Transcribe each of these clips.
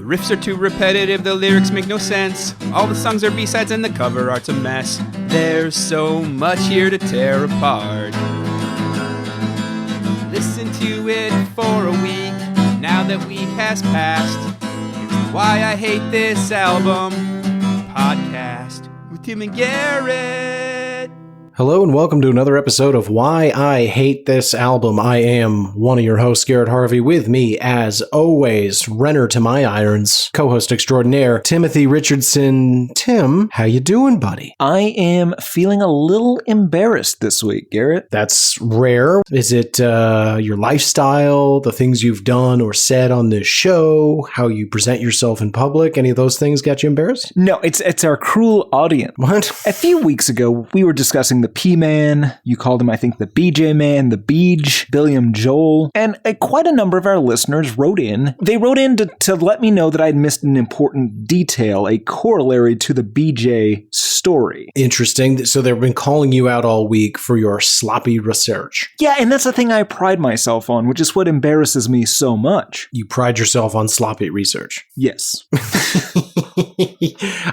riffs are too repetitive, the lyrics make no sense. All the songs are B-sides and the cover art's a mess. There's so much here to tear apart. Listen to it for a week, now that week has passed. It's Why I Hate This Album podcast with Tim and Garrett. Hello and welcome to another episode of Why I Hate This Album. I am one of your hosts, Garrett Harvey. With me, as always, Renner to my irons, co-host extraordinaire, Timothy Richardson. Tim, how you doing, buddy? I am feeling a little embarrassed this week, Garrett. That's rare. Is it your lifestyle, the things you've done or said on this show, how you present yourself in public? Any of those things got you embarrassed? No, it's our cruel audience. What? A few weeks ago, we were discussing the P-Man. You called him, I think, the BJ Man, the Beej, Billiam Joel, and quite a number of our listeners wrote in. They wrote in to let me know that I'd missed an important detail, a corollary to the BJ story. Interesting. So they've been calling you out all week for your sloppy research. Yeah, and that's the thing I pride myself on, which is what embarrasses me so much. You pride yourself on sloppy research. Yes.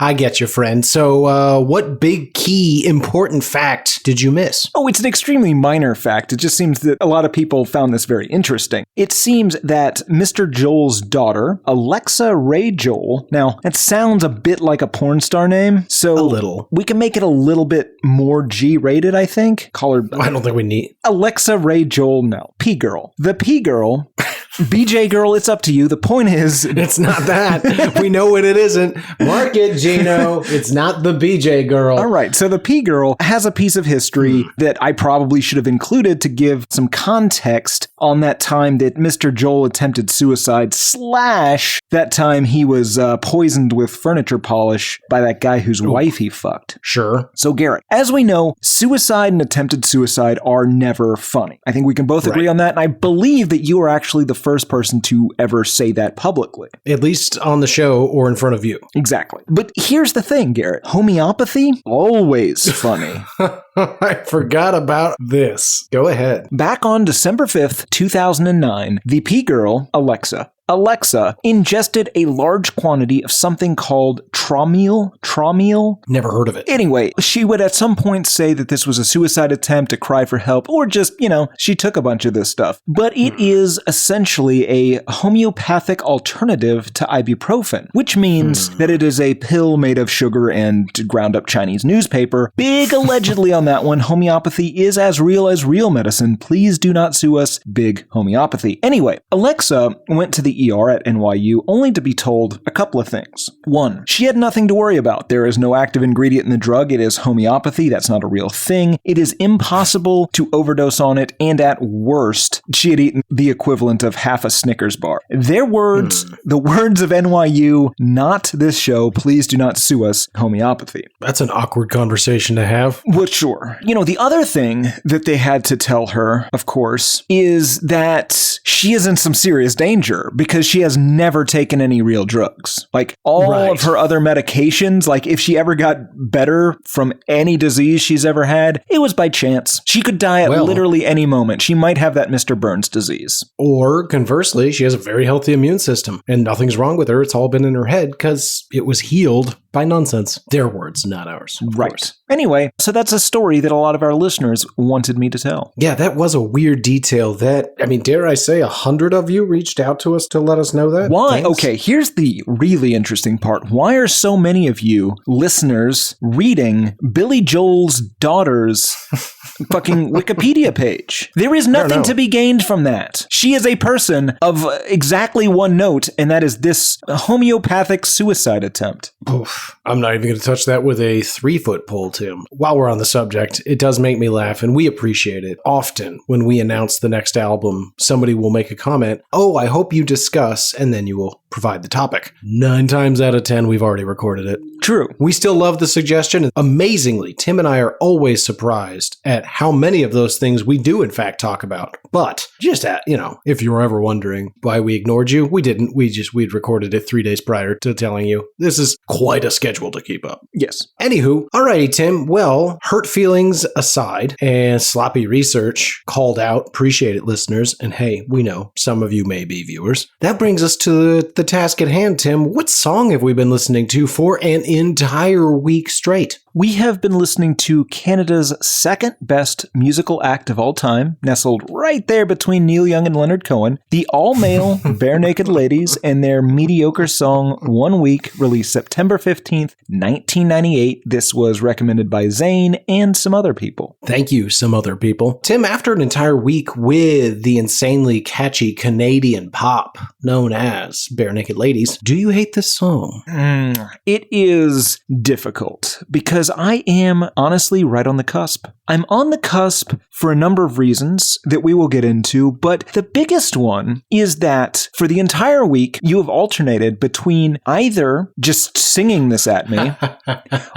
I get you, friend. So what big, key, important fact did you miss? Oh, it's an extremely minor fact. It just seems that a lot of people found this very interesting. It seems that Mr. Joel's daughter, Alexa Ray Joel, now, that sounds a bit like a porn star name, so a little. We can make it a little bit more G-rated, I think. Call her... I don't think we need... Alexa Ray Joel, no. P-Girl. The P-Girl... BJ Girl, it's up to you. The point is... It's not that. We know what it isn't. Mark it, Gino. It's not the BJ Girl. All right, so the P-Girl has a piece of history that I probably should have included to give some context on that time that Mr. Joel attempted suicide / that time he was poisoned with furniture polish by that guy whose wife he fucked. Sure. So Garrett, as we know, suicide and attempted suicide are never funny. I think we can both agree on that, and I believe that you are actually the first person to ever say that publicly. At least on the show or in front of you. Exactly. But here's the thing, Garrett. Homeopathy? Always funny. I forgot about this. Go ahead. Back on December 5th, 2009, the P-Girl, Alexa ingested a large quantity of something called Tramiel. Never heard of it. Anyway, she would at some point say that this was a suicide attempt, a cry for help, or just, she took a bunch of this stuff. But it is essentially a homeopathic alternative to ibuprofen, which means that it is a pill made of sugar and ground up Chinese newspaper. Big allegedly on that one. Homeopathy is as real medicine. Please do not sue us. Big homeopathy. Anyway, Alexa went to the ER at NYU only to be told a couple of things. One, she had nothing to worry about. There is no active ingredient in the drug. It is homeopathy. That's not a real thing. It is impossible to overdose on it, and at worst, she had eaten the equivalent of half a Snickers bar. Their words, the words of NYU, not this show. Please do not sue us. Homeopathy. That's an awkward conversation to have. Well, sure. The other thing that they had to tell her, of course, is that she is in some serious danger because she has never taken any real drugs. Like all of her other medications, like if she ever got better from any disease she's ever had, it was by chance. She could die at literally any moment. She might have that Mr. Burns disease. Or conversely, she has a very healthy immune system and nothing's wrong with her. It's all been in her head because it was healed by nonsense. Their words, not ours. Right. Course. Anyway, so that's a story that a lot of our listeners wanted me to tell. Yeah, that was a weird detail dare I say 100 of you reached out to us to let us know that? Why? Thanks. Okay, here's the really interesting part. Why are so many of you listeners reading Billy Joel's daughter's fucking Wikipedia page? There is nothing to be gained from that. She is a person of exactly one note, and that is this homeopathic suicide attempt. Oof. I'm not even going to touch that with a 3-foot pole, Tim. While we're on the subject, it does make me laugh, and we appreciate it. Often, when we announce the next album, somebody will make a comment, "Oh, I hope you discuss," and then you will provide the topic. 9 times out of 10, we've already recorded it. True. We still love the suggestion. Amazingly, Tim and I are always surprised at how many of those things we do, in fact, talk about. But just, if you were ever wondering why we ignored you, we didn't. We'd recorded it 3 days prior to telling you. This is quite a schedule to keep up. Yes. Anywho, alrighty, Tim. Well, hurt feelings aside and sloppy research called out. Appreciate it, listeners. And hey, we know some of you may be viewers. That brings us to the the task at hand, Tim. What song have we been listening to for an entire week straight? We have been listening to Canada's second best musical act of all time, nestled right there between Neil Young and Leonard Cohen, the all-male Barenaked Ladies and their mediocre song 1 Week, released September 15th, 1998. This was recommended by Zane and some other people. Thank you, some other people. Tim, after an entire week with the insanely catchy Canadian pop known as Barenaked Ladies, do you hate this song? It is difficult because I am honestly right on the cusp. I'm on the cusp for a number of reasons that we will get into, but the biggest one is that for the entire week, you have alternated between either just singing this at me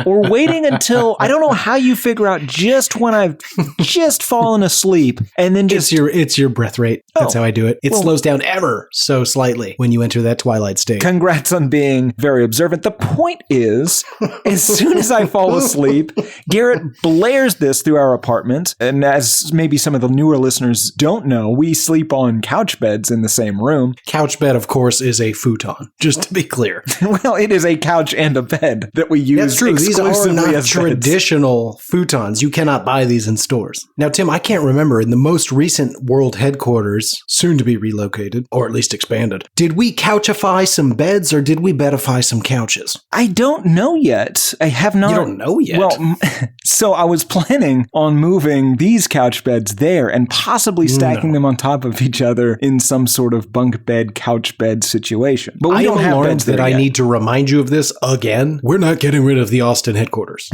or waiting until, I don't know how you figure out just when I've just fallen asleep and then just... It's your breath rate. That's how I do it. It slows down ever so slightly when you enter that twilight state. Congrats on being very observant. The point is, as soon as I fall asleep, Garrett blares this through our apartment. And as maybe some of the newer listeners don't know, we sleep on couch beds in the same room. Couch bed, of course, is a futon, just to be clear. Well, it is a couch and a bed that we use. That's true. These are not as traditional futons. You cannot buy these in stores. Now, Tim, I can't remember, in the most recent world headquarters, soon to be relocated, or at least expanded, did we couchify some beds or did we bedify some couches? I don't know yet. I have not. You don't know yet? Well, so I was planning on moving these couch beds there and possibly stacking them on top of each other in some sort of bunk bed, couch bed situation. But we don't have beds there that I yet. need to remind you of this again. We're not getting rid of the Austin headquarters.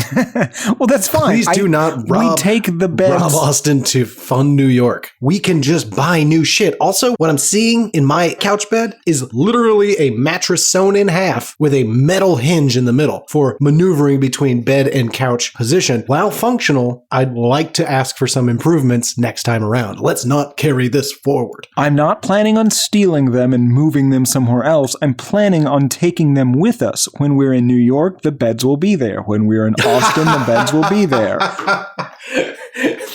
Well, that's fine. Please do not we take the beds. Rob Austin to fund New York. We can just buy new shit. Also, what I'm seeing in my couch bed is literally a mattress sewn in half with a metal hinge in the middle for maneuvering between bed and couch position. While functional, I'd like to ask for some improvements next time around. Let's not carry this forward. I'm not planning on stealing them and moving them somewhere else. I'm planning on taking them with us. When we're in New York, the beds will be there. When we're in Austin, the beds will be there.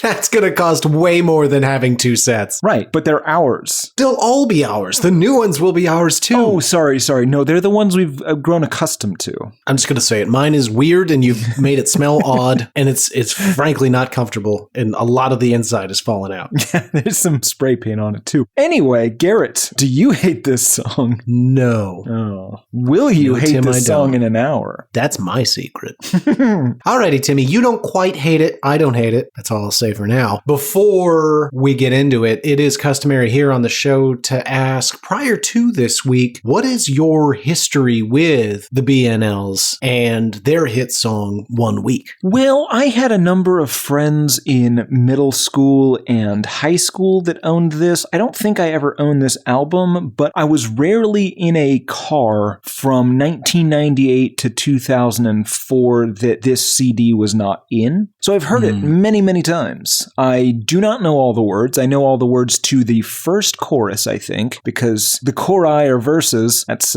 That's going to cost way more than having two sets. Right, but they're ours. They'll all be ours. The new ones will be ours too. Oh, sorry. No, they're the ones we've grown accustomed to. I'm just going to say it. Mine is weird and you've made it smell odd and it's frankly not comfortable and a lot of the inside is falling out. Yeah, there's some spray paint on it too. Anyway, Garrett, do you hate this song? No. Oh. Will you hate Tim, this song in an hour? That's my secret. Alrighty, Timmy, you don't quite hate it. I don't hate it. That's all I'll say for now. Before we get into it, it is customary here on the show to ask, prior to this week, what is your history with the BNLs and their hit song 1 Week? Well, I had a number of friends in middle school and high school that owned this. I don't think I ever owned this album, but I was rarely in a car from 1998 to 2004 that this CD was not in. So I've heard it many, many times. I do not know all the words. I know all the words to the first chorus, I think, because the chori are verses. That's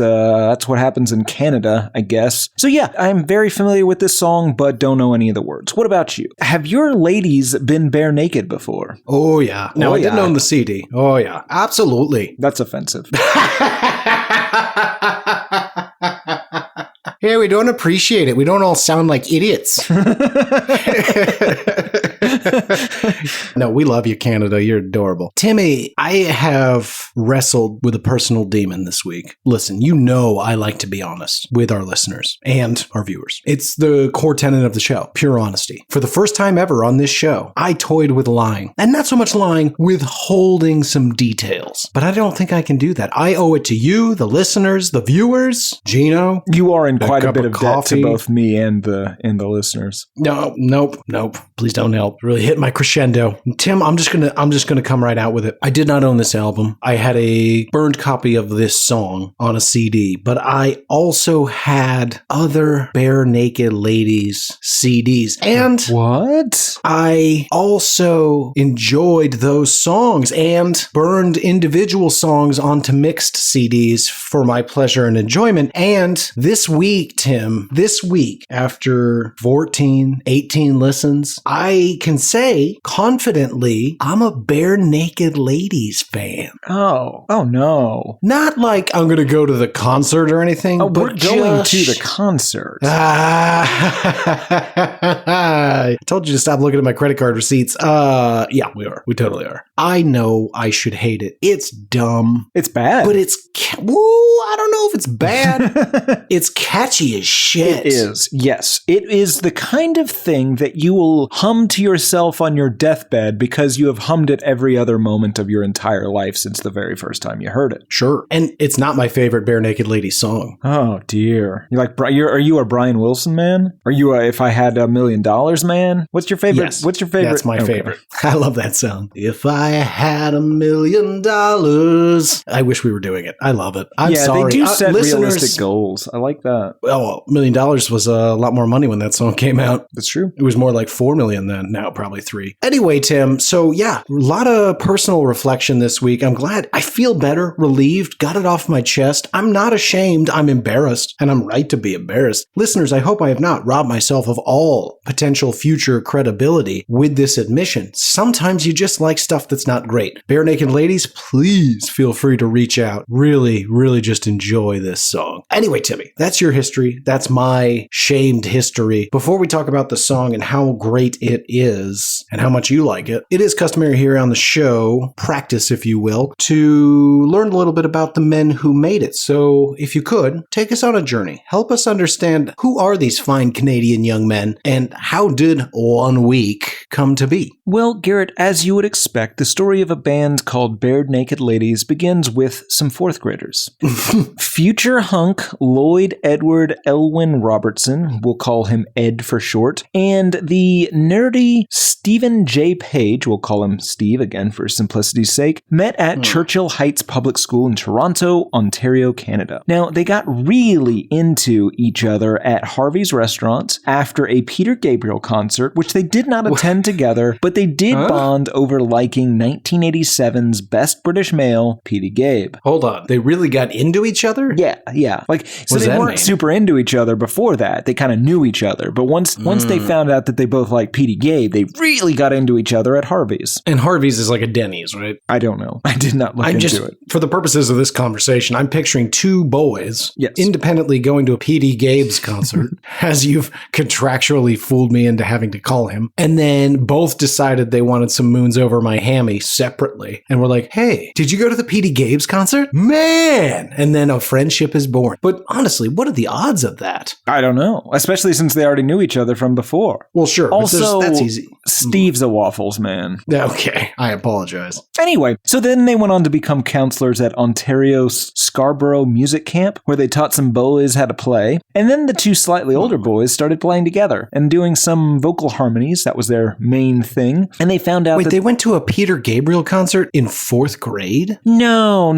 what happens in Canada, I guess. So yeah, I'm very familiar with this song, but don't know any of the words. What about you? Have your ladies been bare naked before? Oh yeah. No, I didn't own the CD. Oh yeah. Absolutely. That's offensive. Yeah, we don't appreciate it. We don't all sound like idiots. No, we love you, Canada. You're adorable. Timmy, I have wrestled with a personal demon this week. Listen, you know I like to be honest with our listeners and our viewers. It's the core tenet of the show, pure honesty. For the first time ever on this show, I toyed with lying. And not so much lying, withholding some details. But I don't think I can do that. I owe it to you, the listeners, the viewers, Gino. You are in quite a bit of debt coffee. to both me and the listeners. No, nope. Please don't help. Really hit my crescendo. Tim, I'm just gonna come right out with it. I did not own this album. I had a burned copy of this song on a CD, but I also had other Barenaked Ladies CDs. And what? I also enjoyed those songs and burned individual songs onto mixed CDs for my pleasure and enjoyment. And this week, Tim, after 14, 18 listens, I can say confidently, I'm a Barenaked Ladies fan. Oh no. Not like I'm going to go to the concert or anything. Oh, but we're going to the concert. I told you to stop looking at my credit card receipts. Yeah, we are. We totally are. I know I should hate it. It's dumb. It's bad. But it's, I don't know if it's bad. It's catchy as shit. It is. Yes. It is the kind of thing that you will hum to yourself on your deathbed because you have hummed it every other moment of your entire life since the very first time you heard it. Sure. And it's not my favorite Barenaked Ladies song. Oh, dear. Are you a Brian Wilson man? Are you a If I Had $1 Million man? What's your favorite? Yes, What's your favorite? That's my favorite. I love that song. If I had $1 million. I wish we were doing it. I love it. I'm sorry. They do set listeners, realistic goals. I like that. Well, $1 million was a lot more money when that song came out. That's true. It was more like 4 million then. Now probably 3. Anyway, Tim, so yeah, a lot of personal reflection this week. I'm glad. I feel better, relieved, got it off my chest. I'm not ashamed. I'm embarrassed, and I'm right to be embarrassed. Listeners, I hope I have not robbed myself of all potential future credibility with this admission. Sometimes you just like stuff that's not great. Barenaked Ladies, please feel free to reach out. Really, really just enjoy this song. Anyway, Timmy, that's your history. That's my shamed history. Before we talk about the song and how great it is and how much you like it, it is customary here on the show, practice if you will, to learn a little bit about the men who made it. So if you could, take us on a journey. Help us understand who are these fine Canadian young men and how did 1 week come to be? Well, Garrett, as you would expect, the story of a band called Barenaked Ladies begins with some fourth graders. Future hunk Lloyd Edward Elwyn Robertson, we'll call him Ed for short, and the nerdy Stephen J. Page, we'll call him Steve again for simplicity's sake, met at Churchill Heights Public School in Toronto, Ontario, Canada. Now, they got really into each other at Harvey's Restaurant after a Peter Gabriel concert, which they did not attend together, but they did bond over liking 1987's Best British Male, Petey Gabe. Hold on. They really got into each other? Yeah. Like, so they weren't super into each other before that. They kind of knew each other. But once they found out that they both liked Petey Gabe, they really got into each other at Harvey's. And Harvey's is like a Denny's, right? I don't know. I did not look into it. For the purposes of this conversation, I'm picturing 2 boys independently going to a Petey Gabe's concert, as you've contractually fooled me into having to call him, and then both decided they wanted some moons over my hammy separately, and were like, hey, did you go to the Petey Gabe's concert? Man! And then a friendship is born. But honestly, what are the odds of that? I don't know, especially since they already knew each other from before. Well, sure. Also, that's easy. Steve's a waffles man. Okay, I apologize. Anyway, so then they went on to become counselors at Ontario's Scarborough Music Camp, where they taught some boys how to play. And then the 2 slightly older boys started playing together and doing some vocal harmonies. That was their main thing. And they found out they went to a Peter Gabriel concert in 4th grade? No.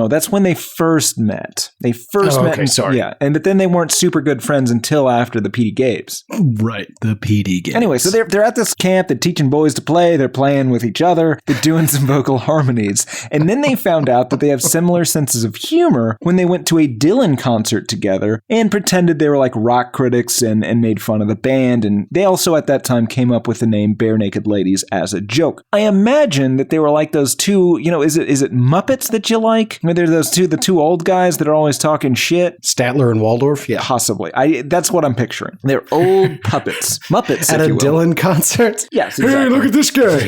That's when they first met. They first met. Okay, sorry. Yeah, but then they weren't super good friends until after the Petey Gabes. Right, the Petey Gabes. Anyway, so they're at this camp. They're teaching boys to play. They're playing with each other. They're doing some vocal harmonies. And then they found out that they have similar senses of humor when they went to a Dylan concert together and pretended they were like rock critics and made fun of the band. And they also at that time came up with the name Barenaked Ladies as a joke. I imagine that they were like those 2, is it Muppets that you like? They're the 2 old guys that are always talking shit. Statler and Waldorf? Yeah. Possibly. That's what I'm picturing. They're old puppets. Muppets, at if a you will. Dylan concert? Yes, exactly. Hey, look at this guy.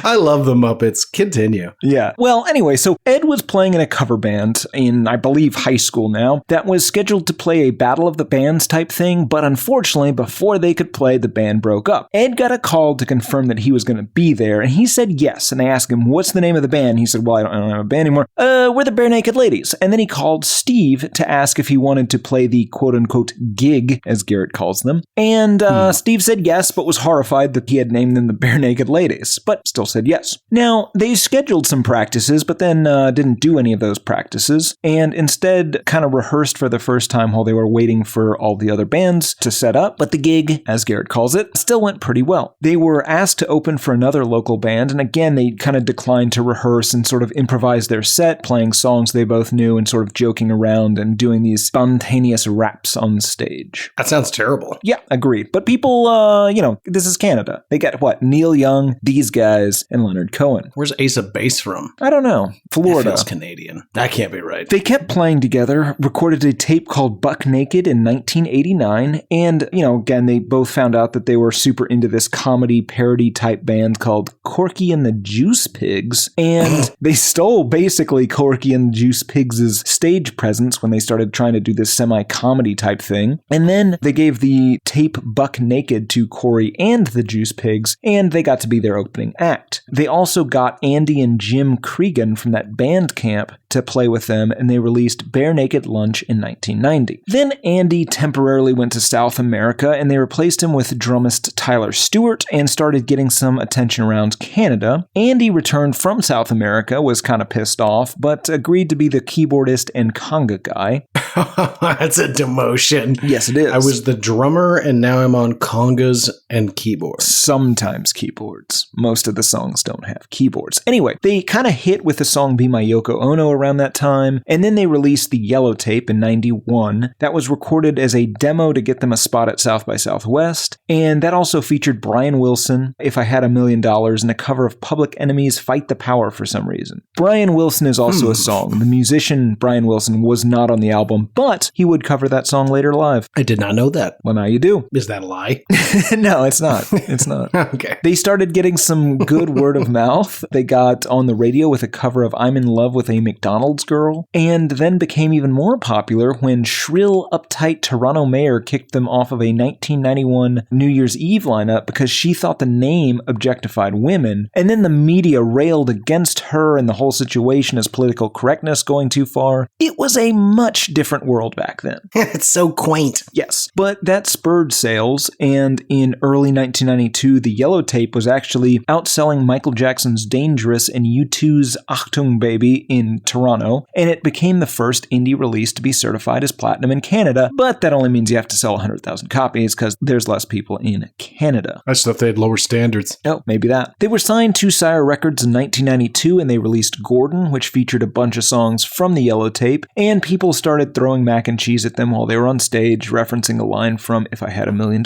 I love the Muppets. Continue. Yeah. Well, anyway, so Ed was playing in a cover band in, I believe, high school now that was scheduled to play a Battle of the Bands type thing, but unfortunately, before they could play, the band broke up. Ed got a call to confirm that he was going to be there, and he said yes, and they asked him, what's the name of the band? He said, well, I don't have a band anymore. We're the Barenaked Ladies. And then he called Steve to ask if he wanted to play the quote-unquote gig, as Garrett calls them. And Steve said yes, but was horrified that he had named them the Barenaked Ladies. But but still said yes. Now, they scheduled some practices, but then didn't do any of those practices, and instead kind of rehearsed for the first time while they were waiting for all the other bands to set up, but the gig, as Garrett calls it, still went pretty well. They were asked to open for another local band, and again, they kind of declined to rehearse and sort of improvise their set, playing songs they both knew and sort of joking around and doing these spontaneous raps on stage. That sounds terrible. Yeah, agreed. But people, this is Canada. They got what? Neil Young, these guys, and Leonard Cohen. Where's Ace of Base from? I don't know. Florida. That feels Canadian. That can't be right. They kept playing together, recorded a tape called Barenaked in 1989, and, again, they both found out that they were super into this comedy parody type band called Corky and the Juice Pigs, and they stole basically Corky and the Juice Pigs' stage presence when they started trying to do this semi-comedy type thing, and then they gave the tape Buck Naked to Corey and the Juice Pigs, and they got to be their opening act. They also got Andy and Jim Cregan from that band camp to play with them, and they released Barenaked Lunch in 1990. Then Andy temporarily went to South America, and they replaced him with drummist Tyler Stewart and started getting some attention around Canada. Andy returned from South America, was kind of pissed off, but agreed to be the keyboardist and conga guy. That's a demotion. Yes, it is. I was the drummer, and now I'm on congas and keyboards. Sometimes keyboards. Most of the songs don't have keyboards. Anyway, they kind of hit with the song Be My Yoko Ono around that time, and then they released the Yellow Tape in 91. That was recorded as a demo to get them a spot at South by Southwest, and that also featured Brian Wilson, If I Had $1 Million, and a cover of Public Enemy's Fight the Power for some reason. Brian Wilson is also a song. The musician Brian Wilson was not on the album, but he would cover that song later live. I did not know that. Well, now you do. Is that a lie? No, it's not. It's not. Okay. They started getting some good word of mouth. They got on the radio with a cover of I'm in Love with a McDonald's Girl, and then became even more popular when shrill, uptight Toronto mayor kicked them off of a 1991 New Year's Eve lineup because she thought the name objectified women, and then the media railed against her and the whole situation as political correctness going too far. It was a much different world back then. It's so quaint. Yes, but that spurred sales, and in early 1992, the Yellow Tape was actually outselling Michael Jackson's Dangerous and U2's Achtung Baby in Toronto, and it became the first indie release to be certified as platinum in Canada, but that only means you have to sell 100,000 copies because there's less people in Canada. I just thought they had lower standards. Oh, maybe that. They were signed to Sire Records in 1992, and they released Gordon, which featured a bunch of songs from the Yellow Tape, and people started throwing mac and cheese at them while they were on stage, referencing a line from If I Had $1 Million.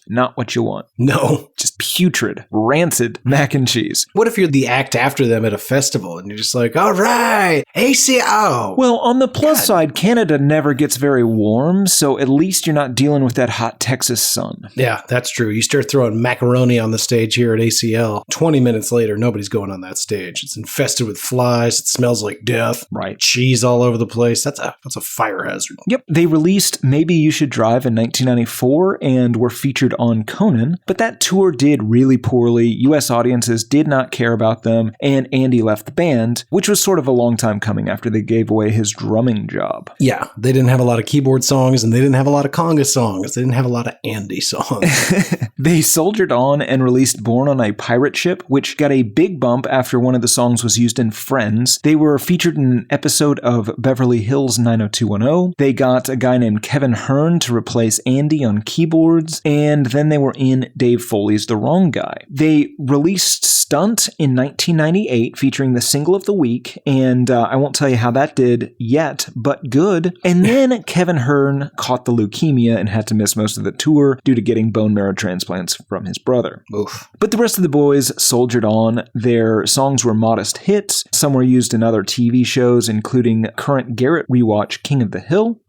Not what you want. No. Just putrid, rancid mac and cheese. What if you're the act after them at a festival and you're just like, all right, ACO. Well, on the plus side, Canada never gets very warm, so at least you're not dealing with that hot Texas sun. Yeah, that's true. You start throwing macaroni on the stage here at ACL. 20 minutes later, nobody's going on that stage. It's infested with flies. It smells like death. Right. Cheese all over the place. That's a fire hazard. Yep. They released Maybe You Should Drive in 1994 and were featured on Conan, but that tour did really poorly. U.S. audiences did not care about them, and Andy left the band, which was sort of a long time coming after they gave away his drumming job. Yeah, they didn't have a lot of keyboard songs, and they didn't have a lot of conga songs. They didn't have a lot of Andy songs. They soldiered on and released Born on a Pirate Ship, which got a big bump after one of the songs was used in Friends. They were featured in an episode of Beverly Hills 90210. They got a guy named Kevin Hearn to replace Andy on keyboards, and then they were in Dave Foley's The Wrong Guy. They released Stunt in 1998, featuring the single of the week, and I won't tell you how that did yet, but good. And then Kevin Hearn caught the leukemia and had to miss most of the tour due to getting bone marrow transplants from his brother. Oof. But the rest of the boys soldiered on. Their songs were modest hits. Some were used in other TV shows, including current Garrett rewatch King of the Hill.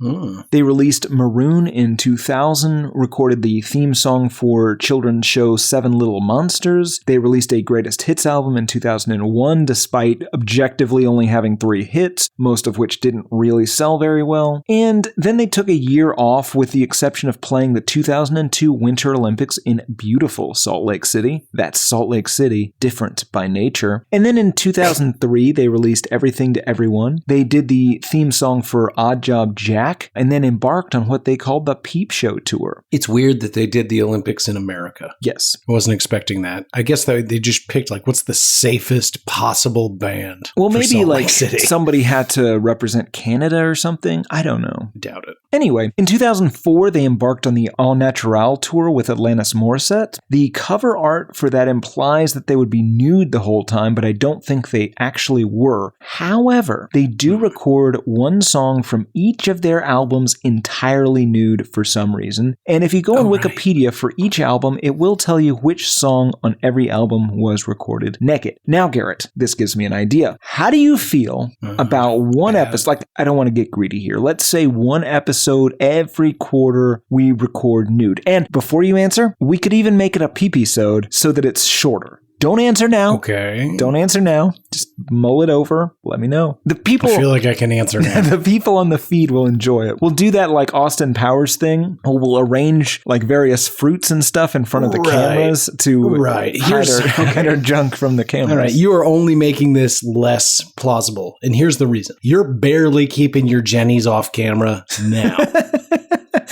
They released Maroon in 2000, recorded the theme song for children's show Seven Little Monsters. They released a greatest hits album in 2001, despite objectively only having 3 hits, most of which didn't really sell very well. And then they took a year off, with the exception of playing the 2002 Winter Olympics in beautiful Salt Lake City. That's Salt Lake City, different by nature. And then in 2003, they released Everything to Everyone. They did the theme song for Odd Job Jack, and then embarked on what they called the Peep Show Tour. It's weird that they did the Olympics in America. Yes. I wasn't expecting that. I guess that they just picked like what's the safest possible band. Well, for maybe Salt Lake like City. somebody had to represent Canada or something. I don't know. Doubt it. Anyway, in 2004, they embarked on the All Natural tour with Alanis Morissette. The cover art for that implies that they would be nude the whole time, but I don't think they actually were. However, they do record one song from each of their albums entirely nude for some reason. And if you go on Wikipedia for each album, it will tell you which song on every album was recorded naked. Now, Garrett, this gives me an idea. How do you feel about one episode? Like, I don't want to get greedy here. Let's say one episode every quarter we record nude. And before you answer, we could even make it a Prepisode so that it's shorter. Don't answer now. Okay. Don't answer now. Just mull it over. Let me know. The people, I feel like I can answer now. the people on the feed will enjoy it. We'll do that like Austin Powers thing. We'll arrange like various fruits and stuff in front of the cameras to hide our junk from the cameras. All right. You are only making this less plausible. And here's the reason. You're barely keeping your Jennies off camera now.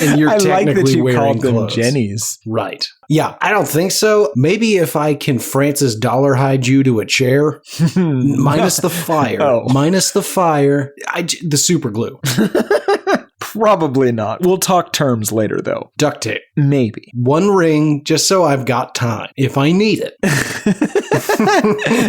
And you're technically like that you wearing called them clothes. Jennies. Right. Yeah, I don't think so. Maybe if I can Francis Dollar hide you to a chair, minus the fire. Minus the fire. The super glue. Probably not. We'll talk terms later, though. Duct tape. Maybe. One ring, just so I've got time, if I need it.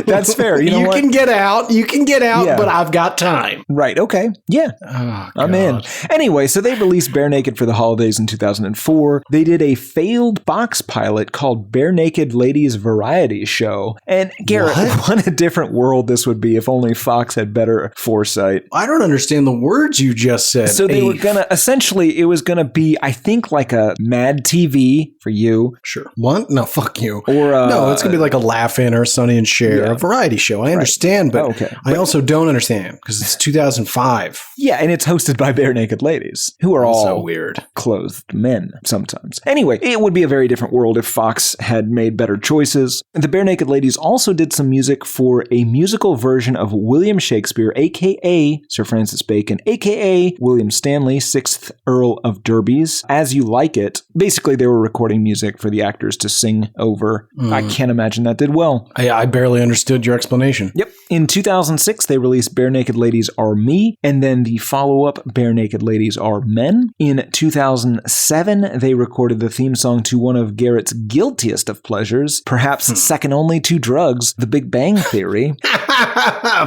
That's fair. You know you what? can get out, Yeah. but I've got time. Right. Okay. Yeah. Oh, I'm in. Anyway, so they released Barenaked for the holidays in 2004. They did a failed box pilot called Barenaked Ladies Variety Show. And Garrett, what a different world this would be if only Fox had better foresight. I don't understand the words you just said. So they were going to, essentially, it was going to be, I think, like a Mad TV for you. Sure. What? No, fuck you. Or no, it's going to be like a Laugh-In or Sonny and Cher, a variety show. I understand, but I also don't understand because it's 2005. Yeah, and it's hosted by Barenaked Ladies, who are all so weird. Clothed men sometimes. Anyway, it would be a very different world if Fox had made better choices. The Barenaked Ladies also did some music for a musical version of William Shakespeare, a.k.a. Sir Francis Bacon, a.k.a. William Stanley, 6th Earl of Derby's, As You Like It. Basically, they were recording music for the actors to sing over. I can't imagine that did well. I barely understood your explanation. Yep. In 2006, they released Barenaked Ladies Are Me, and then the follow-up Barenaked Ladies Are Men. In 2007, they recorded the theme song to one of Garrett's guiltiest of pleasures, perhaps second only to drugs, The Big Bang Theory.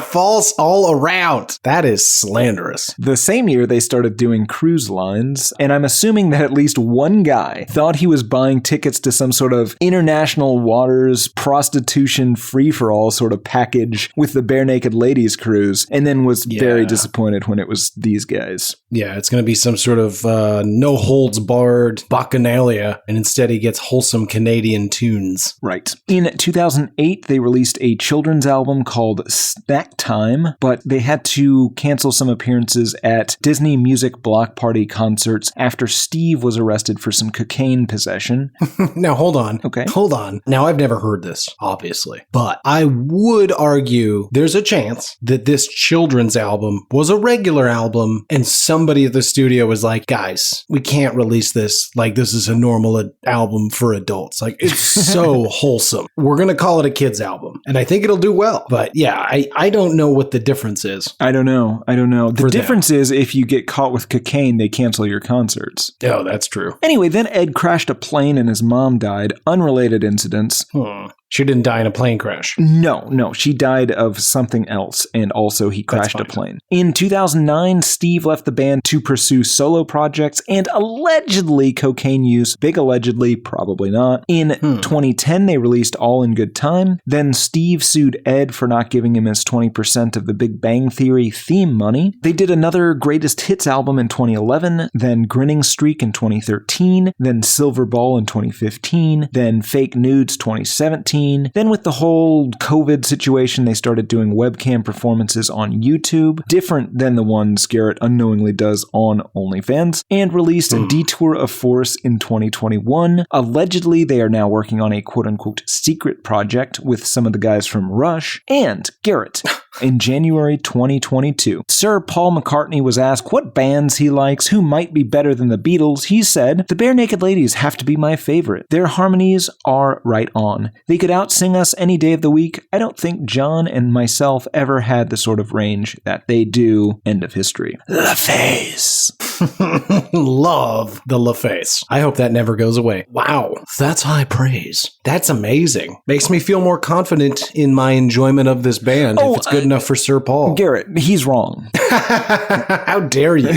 False all around. That is slanderous. The same year, they started doing cruise lines, and I'm assuming that at least one guy thought he was buying tickets to some sort of international waters prostitution free-for-all sort of package with the Barenaked Ladies cruise, and then was very disappointed when it was these guys. Yeah, it's going to be some sort of no-holds-barred bacchanalia, and instead he gets wholesome Canadian tunes. Right. In 2008, they released a children's album called Snack Time, but they had to cancel some appearances at Disney Music Block Party concerts after Steve was arrested for some cocaine possession. Now, hold on. Okay. Hold on. Now, I've never heard this, obviously, but I would argue there's a chance that this children's album was a regular album and somebody at the studio was like, guys, we can't release this like this is a normal album for adults. Like, it's so wholesome. We're going to call it a kid's album. And I think it'll do well. But yeah, I don't know what the difference is. I don't know. The difference is if you get caught with cocaine, they cancel your concerts. Oh, that's true. Anyway, then Ed crashed a plane and his mom died. Unrelated incidents. She didn't die in a plane crash. No. She died of something else, and also he crashed a plane. In 2009, Steve left the band to pursue solo projects and allegedly cocaine use. Big allegedly, probably not. In 2010, they released All in Good Time. Then Steve sued Ed for not giving him his 20% of the Big Bang Theory theme money. They did another Greatest Hits album in 2011, then Grinning Streak in 2013, then Silver Ball in 2015, then Fake Nudes 2017. Then with the whole COVID situation, they started doing webcam performances on YouTube, different than the ones Garrett unknowingly does on OnlyFans, and released a Detour of Force in 2021. Allegedly, they are now working on a quote-unquote secret project with some of the guys from Rush. And, Garrett, in January 2022. Sir Paul McCartney was asked what bands he likes, who might be better than the Beatles. He said, "The Barenaked Ladies have to be my favorite. Their harmonies are right on. They could outsing us any day of the week. I don't think John and myself ever had the sort of range that they do." End of history. LaFace. Love the LaFace. I hope that never goes away. Wow, that's high praise. That's amazing. Makes me feel more confident in my enjoyment of this band if it's good enough for Sir Paul. Garrett, he's wrong. How dare you?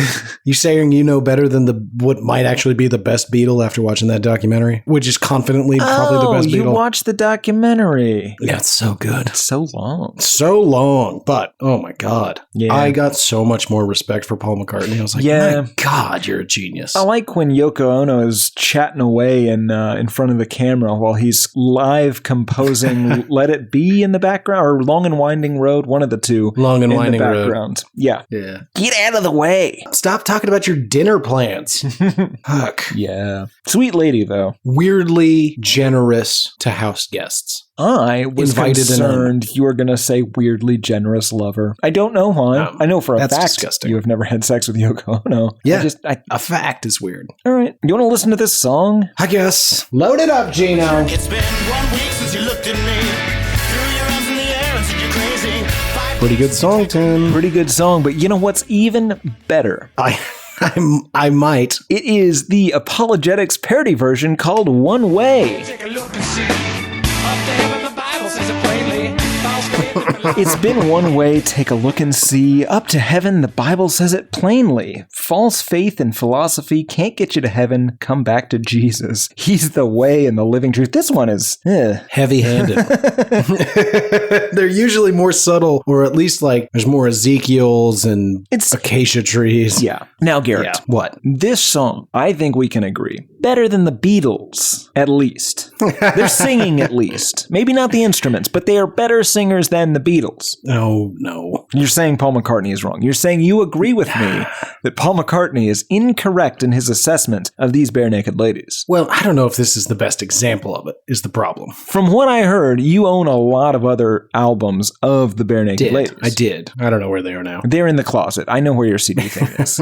You saying you know better than what might actually be the best Beatle after watching that documentary? Which is confidently probably the best Beatle. You watched the documentary. Yeah, it's so good. It's so long. So long. But, oh my God. Yeah. I got so much more respect for Paul McCartney. I was like, my God, you're a genius. I like when Yoko Ono is chatting away in front of the camera while he's live composing Let It Be in the background, or Long and Winding Road, one of the two. Long and Winding Road. Yeah. Get out of the way. Stop talking about your dinner plans. Fuck. Yeah. Sweet lady, though. Weirdly generous to house guests. I was concerned you were going to say weirdly generous lover. I don't know why. I know for a fact disgusting. You have never had sex with Yoko Ono. Yeah, a fact is weird. All right. You want to listen to this song? I guess. Load it up, Gino. It's been 1 week since you looked at me. Threw your arms in the air and said you're crazy. Pretty good song, Tim. Pretty good song, but you know what's even better? I might. It is the Apologetics parody version called One Way. Take a look and see. Up there the Bible says it plainly. It's been one way, take a look and see. Up to heaven, the Bible says it plainly. False faith and philosophy can't get you to heaven. Come back to Jesus. He's the way and the living truth. This one is heavy-handed. They're usually more subtle, or at least like there's more Ezekiel's and acacia trees. Yeah. Now, Garrett. Yeah. What? This song, I think we can agree, better than the Beatles, at least. They're singing at least. Maybe not the instruments, but they are better singers than the Beatles. Oh, no. You're saying Paul McCartney is wrong. You're saying you agree with me that Paul McCartney is incorrect in his assessment of these Barenaked Ladies. Well, I don't know if this is the best example of it, is the problem. From what I heard, you own a lot of other albums of the Barenaked Ladies. I did. I don't know where they are now. They're in the closet. I know where your CD thing is.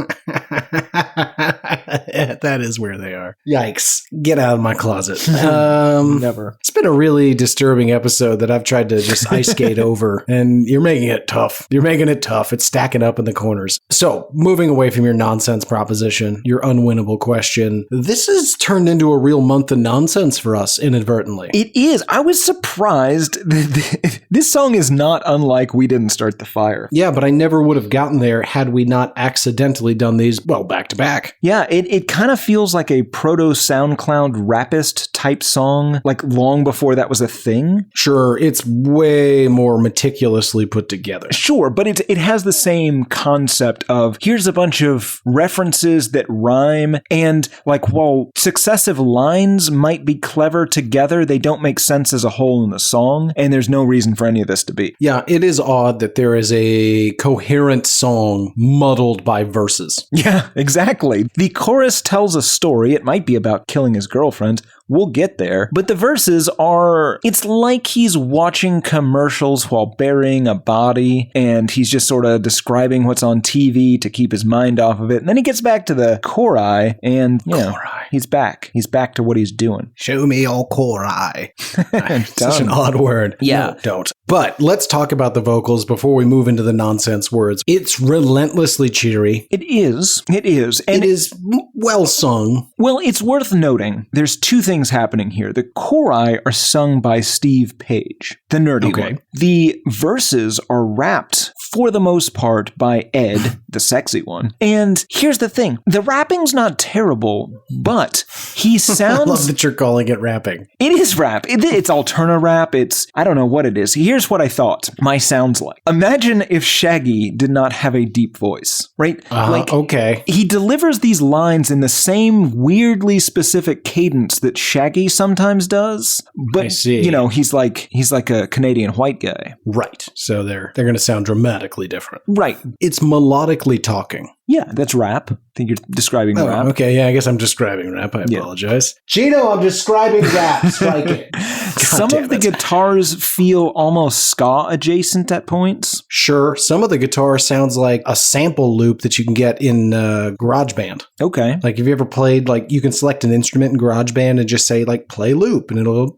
That is where they are. Yikes. Get out of my closet. Never. It's been a really disturbing episode that I've tried to just ice skate over, and you're making it tough. You're making it tough. It's stacking up in the corners. So, moving away from your nonsense proposition, your unwinnable question, this has turned into a real month of nonsense for us inadvertently. It is. I was surprised. This song is not unlike We Didn't Start the Fire. Yeah, but I never would have gotten there had we not accidentally done these, well, back to back. Yeah, it kind of feels like a proto-SoundCloud rapist type song, like long before that was a thing. Sure, it's way more meticulously put together. Sure, but it has the same concept of here's a bunch of references that rhyme, and like while successive lines might be clever together, they don't make sense as a whole in the song, and there's no reason for any of this to be. Yeah, it is odd that there is a coherent song muddled by verses. Yeah, exactly. The chorus tells a story. It might be about killing his girlfriend. We'll get there. But the verses are, it's like he's watching commercials while burying a body, and he's just sort of describing what's on TV to keep his mind off of it. And then he gets back to the chori, and, you know, he's back. He's back to what he's doing. Show me your chori. Such an odd word. Yeah. No, don't. But let's talk about the vocals before we move into the nonsense words. It's relentlessly cheery. It is. It is. And it is well sung. Well, it's worth noting there's two things happening here. The chori are sung by Steve Page, the nerdy one. The verses are rapped for the most part by Ed, the sexy one. And here's the thing. The rapping's not terrible, but he sounds... I love that you're calling it rapping. It is rap. It's alterna rap. It's... I don't know what it is. Here's what I thought my sounds like. Imagine if Shaggy did not have a deep voice, right? Okay. He delivers these lines in the same weirdly specific cadence that Shaggy sometimes does. But, I see. You know, he's like a Canadian white guy. Right. So they're going to sound dramatically different. Right. It's melodically talking. Yeah, that's rap. I think you're describing rap. Okay, yeah, I guess I'm describing rap. I apologize. Gino, I'm describing rap. Strike it. Some of the guitars feel almost ska adjacent at points. Sure. Some of the guitar sounds like a sample loop that you can get in GarageBand. Okay. Like, have you ever played, like, you can select an instrument in GarageBand and just say, like, play loop, and it'll go,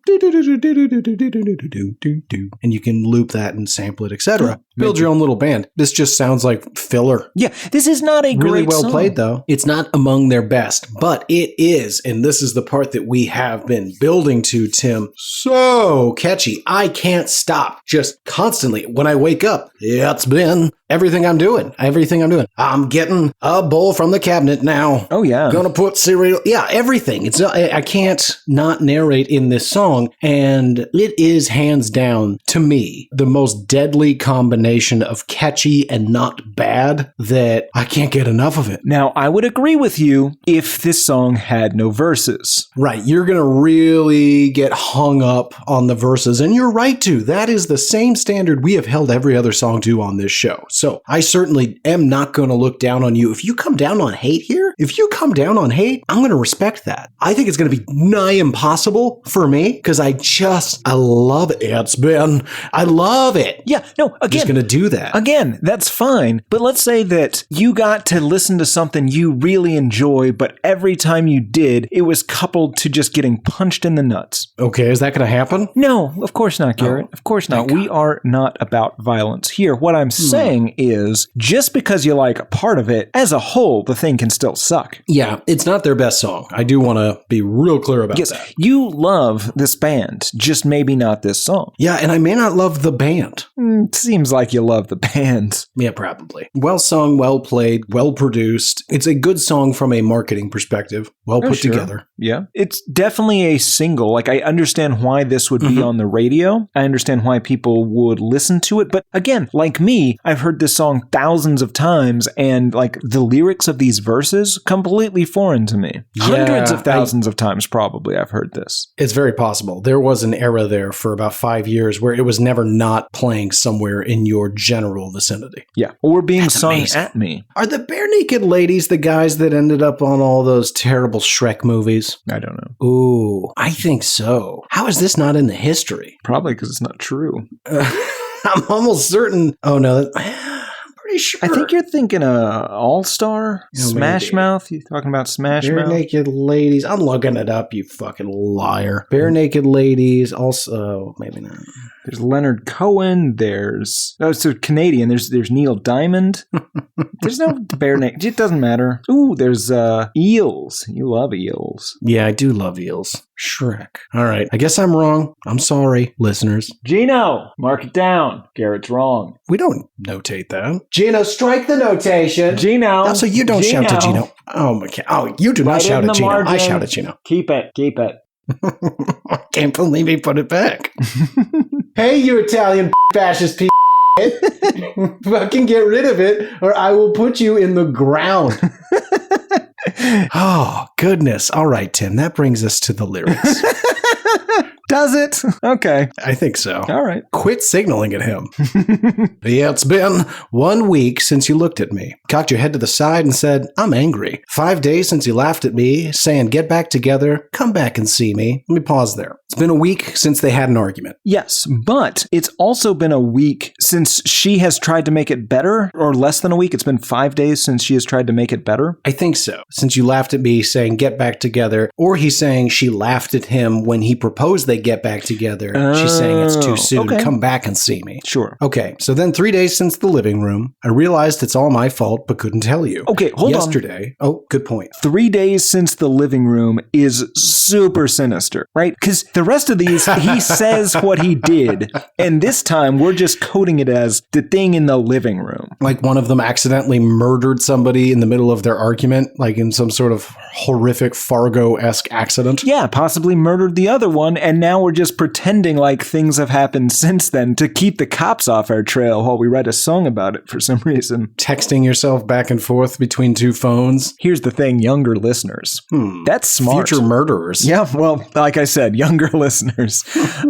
and you can loop that and sample it, etc. Build your own little band. This just sounds like filler. Yeah, this is not a Really great well song. played, though. It's not among their best, but it is, and this is the part that we have been building to, Tim. So catchy. I can't stop. Just constantly. When I wake up, it's been everything I'm doing. I'm getting a bowl from the cabinet now. Oh, yeah. Gonna put cereal. Yeah, everything. It's not, I can't not narrate in this song, and it is hands down, to me, the most deadly combination of catchy and not bad that I can't get enough of it. Now, I would agree with you if this song had no verses. Right, you're gonna really get hung up on the verses, and you're right to. That is the same standard we have held every other song to on this show. So I certainly am not gonna look down on you. If you come down on hate here, I'm gonna respect that. I think it's gonna be nigh impossible for me, because I love it. I love it. Yeah, no, again. Just gonna do that. Again, that's fine. But let's say that you got to listen to something you really enjoy, but every time you did, it was coupled to just getting punched in the nuts. Okay, is that gonna happen? No, of course not, Garrett. Of course not. We are not about violence here. What I'm saying is, just because you like a part of it, as a whole, the thing can still suck. Yeah, it's not their best song. I do want to be real clear about that. You love this band, just maybe not this song. Yeah, and I may not love the band. Seems like you love the band. Yeah, probably. Well sung, well played, well produced. It's a good song from a marketing perspective. Well put together. Yeah. It's definitely a single. Like, I understand why this would be on the radio. I understand why people would listen to it. But again, like me, I've heard this song thousands of times, and like the lyrics of these verses, completely foreign to me. Hundreds of thousands of times, probably, I've heard this. It's very possible. There was an era there for about 5 years where it was never not playing somewhere in your general vicinity. Yeah. Or being That's sung amazing. at me. Are the Barenaked Ladies the guys that ended up on all those terrible Shrek movies? I don't know. Ooh, I think so. How is this not in the history? Probably because it's not true. I'm almost certain. Oh, no. I'm pretty sure. I think you're thinking All-Star? Smash Mouth? You talking about Smash Mouth? Barenaked Ladies. I'm looking it up, you fucking liar. Barenaked Ladies. Also, maybe not. There's Leonard Cohen. So Canadian. There's Neil Diamond. There's no Barenaked. It doesn't matter. Ooh, there's Eels. You love Eels. Yeah, I do love eels. Shrek. All right. I guess I'm wrong. I'm sorry, listeners. Gino, mark it down. Garrett's wrong. We don't notate that. Gino, strike the notation. Gino. Also, you don't shout to Gino. Oh, my God. Oh, you do not shout at Gino. I shout at Gino. Keep it. I can't believe he put it back. Hey, you Italian fascist piece of shit. Fucking get rid of it, or I will put you in the ground. Oh, goodness. All right, Tim. That brings us to the lyrics. Does it? Okay. I think so. All right. Quit signaling at him. Yeah, it's been 1 week since you looked at me, cocked your head to the side and said, I'm angry. 5 days since you laughed at me, saying, get back together, come back and see me. Let me pause there. It's been a week since they had an argument. Yes, but it's also been a week since she has tried to make it better, or less than a week. It's been 5 days since she has tried to make it better. I think so. Since you laughed at me saying, get back together, or he's saying she laughed at him when he proposed they get back together. She's saying it's too soon. Okay. Come back and see me. Sure. Okay, so then 3 days since the living room, I realized it's all my fault, but couldn't tell you. Okay, hold on. Yesterday. Oh, good point. 3 days since the living room is super sinister, right? Because the rest of these, he says what he did, and this time we're just coding it as the thing in the living room. Like one of them accidentally murdered somebody in the middle of their argument, like in some sort of horrific Fargo-esque accident. Yeah, possibly murdered the other one, and now now we're just pretending like things have happened since then to keep the cops off our trail while we write a song about it for some reason. Texting yourself back and forth between two phones. Here's the thing, younger listeners. That's smart. Future murderers. Yeah, well, like I said, younger listeners.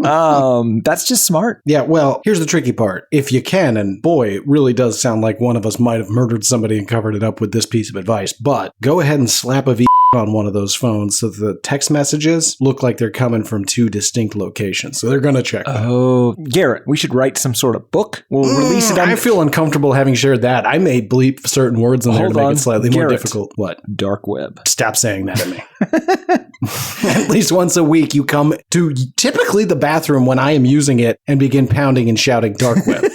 That's just smart. Yeah, well, here's the tricky part. If you can, and boy, it really does sound like one of us might have murdered somebody and covered it up with this piece of advice, but go ahead and slap a V on one of those phones so the text messages look like they're coming from two distinct locations. So they're going to check that. Oh, Garrett, we should write some sort of book. We'll release it on... I feel uncomfortable having shared that. I may bleep certain words in there to make it slightly more difficult. What? Dark web. Stop saying that to me. At least once a week you come to typically the bathroom when I am using it and begin pounding and shouting dark web.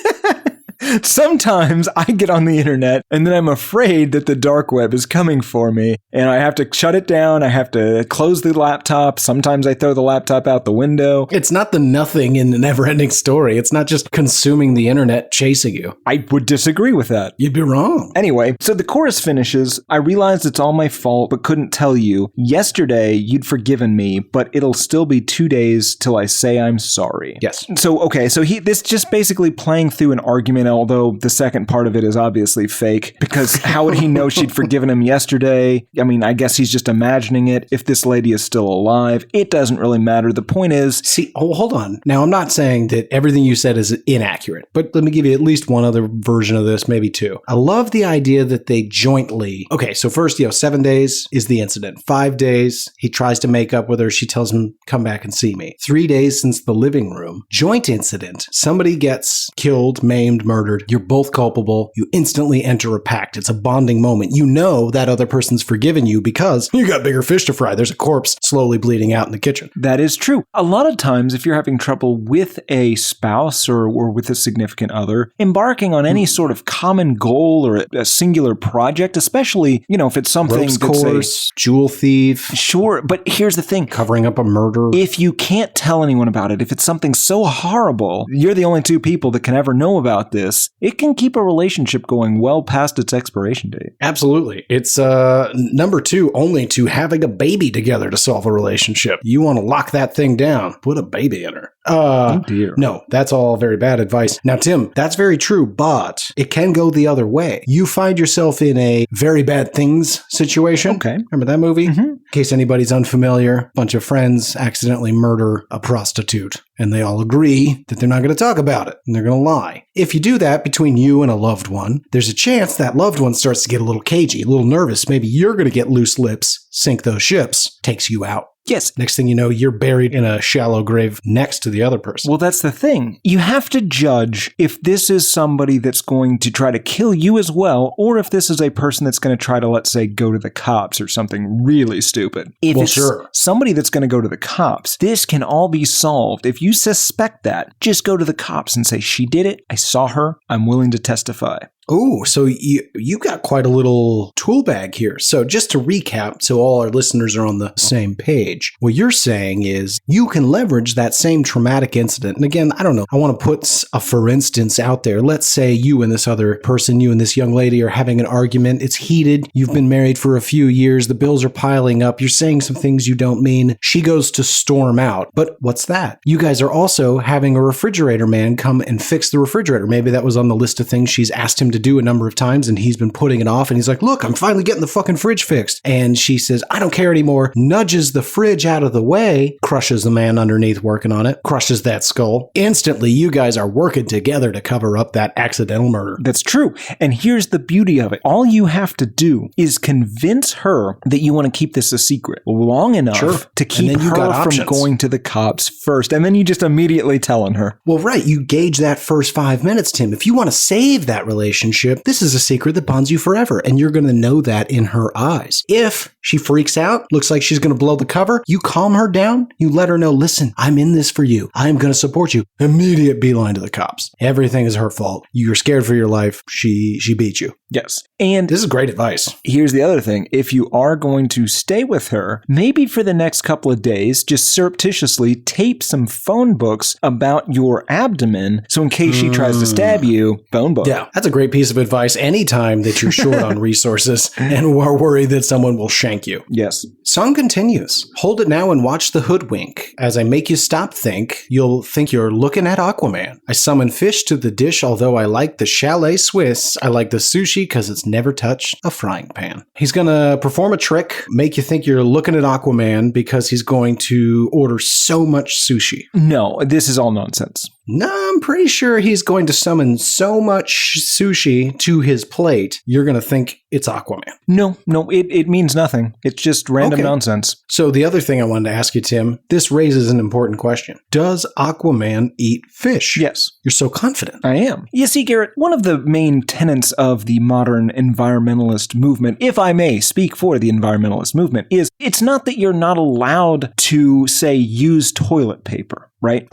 Sometimes I get on the internet and then I'm afraid that the dark web is coming for me and I have to shut it down. I have to close the laptop. Sometimes I throw the laptop out the window. It's not the nothing in the never-ending story. It's not just consuming the internet chasing you. I would disagree with that. You'd be wrong. Anyway, so the chorus finishes. I realized it's all my fault, but couldn't tell you. Yesterday, you'd forgiven me, but it'll still be 2 days till I say I'm sorry. Yes. So, okay, so this just basically playing through an argument, although the second part of it is obviously fake, because how would he know she'd forgiven him yesterday? I mean, I guess he's just imagining it. If this lady is still alive, it doesn't really matter. The point is... See, hold on. Now, I'm not saying that everything you said is inaccurate, but let me give you at least one other version of this, maybe two. I love the idea that they jointly... Okay, so first, 7 days is the incident. 5 days, he tries to make up with her. She tells him, come back and see me. 3 days since the living room. Joint incident. Somebody gets killed, maimed, murdered. You're both culpable. You instantly enter a pact. It's a bonding moment. You know that other person's forgiven you because you got bigger fish to fry. There's a corpse slowly bleeding out in the kitchen. That is true. A lot of times, if you're having trouble with a spouse or with a significant other, embarking on any sort of common goal or a singular project, especially, if it's something Ropes that's course, jewel thief. Sure, but here's the thing. Covering up a murder. If you can't tell anyone about it, if it's something so horrible, you're the only two people that can ever know about this, it can keep a relationship going well past its expiration date. Absolutely. It's number two only to having a baby together to solve a relationship. You want to lock that thing down. Put a baby in her. Oh dear. No, that's all very bad advice. Now, Tim, that's very true, but it can go the other way. You find yourself in a very bad things situation. Okay. Remember that movie? Mm-hmm. In case anybody's unfamiliar, a bunch of friends accidentally murder a prostitute. And they all agree that they're not going to talk about it, and they're going to lie. If you do that between you and a loved one, there's a chance that loved one starts to get a little cagey, a little nervous. Maybe you're going to get loose lips, sink those ships, takes you out. Yes. Next thing you know, you're buried in a shallow grave next to the other person. Well, that's the thing. You have to judge if this is somebody that's going to try to kill you as well, or if this is a person that's going to try to, let's say, go to the cops or something really stupid. If it's somebody that's going to go to the cops, this can all be solved. If you suspect that, just go to the cops and say, she did it, I saw her, I'm willing to testify. Oh, so you got quite a little tool bag here. So just to recap, so all our listeners are on the same page, what you're saying is you can leverage that same traumatic incident. And again, I don't know, I want to put a for instance out there. Let's say you and this other person, you and this young lady are having an argument. It's heated. You've been married for a few years. The bills are piling up. You're saying some things you don't mean. She goes to storm out. But what's that? You guys are also having a refrigerator man come and fix the refrigerator. Maybe that was on the list of things she's asked him to do a number of times and he's been putting it off, and he's like, look, I'm finally getting the fucking fridge fixed. And she says, I don't care anymore, nudges the fridge out of the way, crushes the man underneath working on it, crushes that skull. Instantly, you guys are working together to cover up that accidental murder. That's true. And here's the beauty of it. All you have to do is convince her that you want to keep this a secret long enough to keep her from going to the cops first. And then you just immediately telling her. Well, right. You gauge that first 5 minutes, Tim. If you want to save that relationship, this is a secret that bonds you forever, and you're going to know that in her eyes. If she freaks out, looks like she's going to blow the cover, you calm her down, you let her know, listen, I'm in this for you. I'm going to support you. Immediate beeline to the cops. Everything is her fault. You're scared for your life. She beat you. Yes. And this is great advice. Here's the other thing. If you are going to stay with her, maybe for the next couple of days, just surreptitiously tape some phone books about your abdomen. So in case she tries to stab you, phone book. Yeah, that's a great piece of advice anytime that you're short on resources and are worried that someone will shank you. Yes. Song continues. Hold it now and watch the hoodwink. As I make you stop think, you'll think you're looking at Aquaman. I summon fish to the dish, although I like the chalet Swiss. I like the sushi because it's never touched a frying pan. He's going to perform a trick, make you think you're looking at Aquaman because he's going to order so much sushi. No, this is all nonsense. No, I'm pretty sure he's going to summon so much sushi to his plate, you're going to think it's Aquaman. No, it means nothing. It's just random nonsense. So the other thing I wanted to ask you, Tim, this raises an important question. Does Aquaman eat fish? Yes. You're so confident. I am. You see, Garrett, one of the main tenets of the modern environmentalist movement, if I may speak for the environmentalist movement, is it's not that you're not allowed to, say, use toilet paper, right?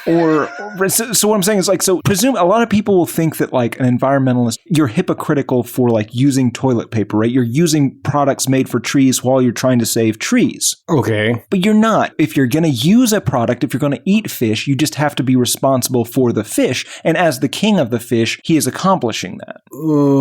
So what I'm saying is presume a lot of people will think that like an environmentalist, you're hypocritical for like using toilet paper, right? You're using products made for trees while you're trying to save trees. Okay. But you're not. If you're going to use a product, if you're going to eat fish, you just have to be responsible for the fish. And as the king of the fish, he is accomplishing that.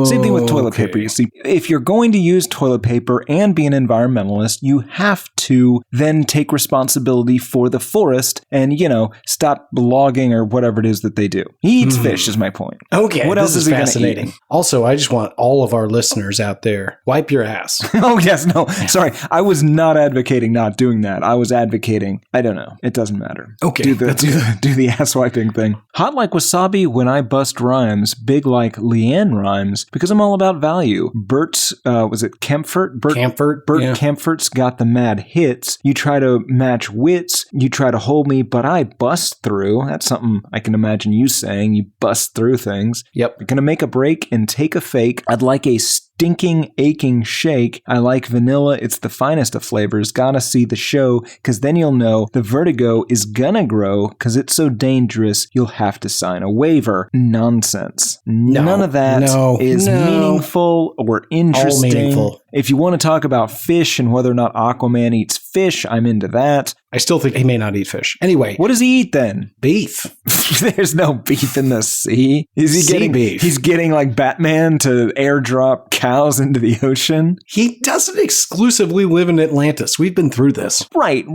Same thing with toilet paper. You see, if you're going to use toilet paper and be an environmentalist, you have to then take responsibility for the forest and, stop logging or whatever it is that they do. He eats fish is my point. Okay. What else is he fascinating? Gonna eat? Also, I just want all of our listeners out there, wipe your ass. Oh, yes. No, sorry. I was not advocating not doing that. I was advocating, I don't know. It doesn't matter. Okay. Do the ass wiping thing. Hot like wasabi when I bust rhymes. Big like Leanne rhymes because I'm all about value. Bert's, was it Kempfert? Camphor? Bert Yeah. Kempfert's got the mad hits. You try to match wits. You try to hold me, but I bust through. That's something I can imagine you saying. You bust through things. Yep. You're gonna make a break and take a fake. I'd like a stinking, aching shake. I like vanilla. It's the finest of flavors. Gotta see the show, because then you'll know the vertigo is gonna grow, because it's so dangerous, you'll have to sign a waiver. Nonsense. None of that is meaningful or interesting. All meaningful. If you want to talk about fish and whether or not Aquaman eats fish, I'm into that. I still think he may not eat fish. Anyway. What does he eat then? Beef. There's no beef in the sea. Is he getting beef? He's getting like Batman to airdrop cows into the ocean? He doesn't exclusively live in Atlantis. We've been through this. Right.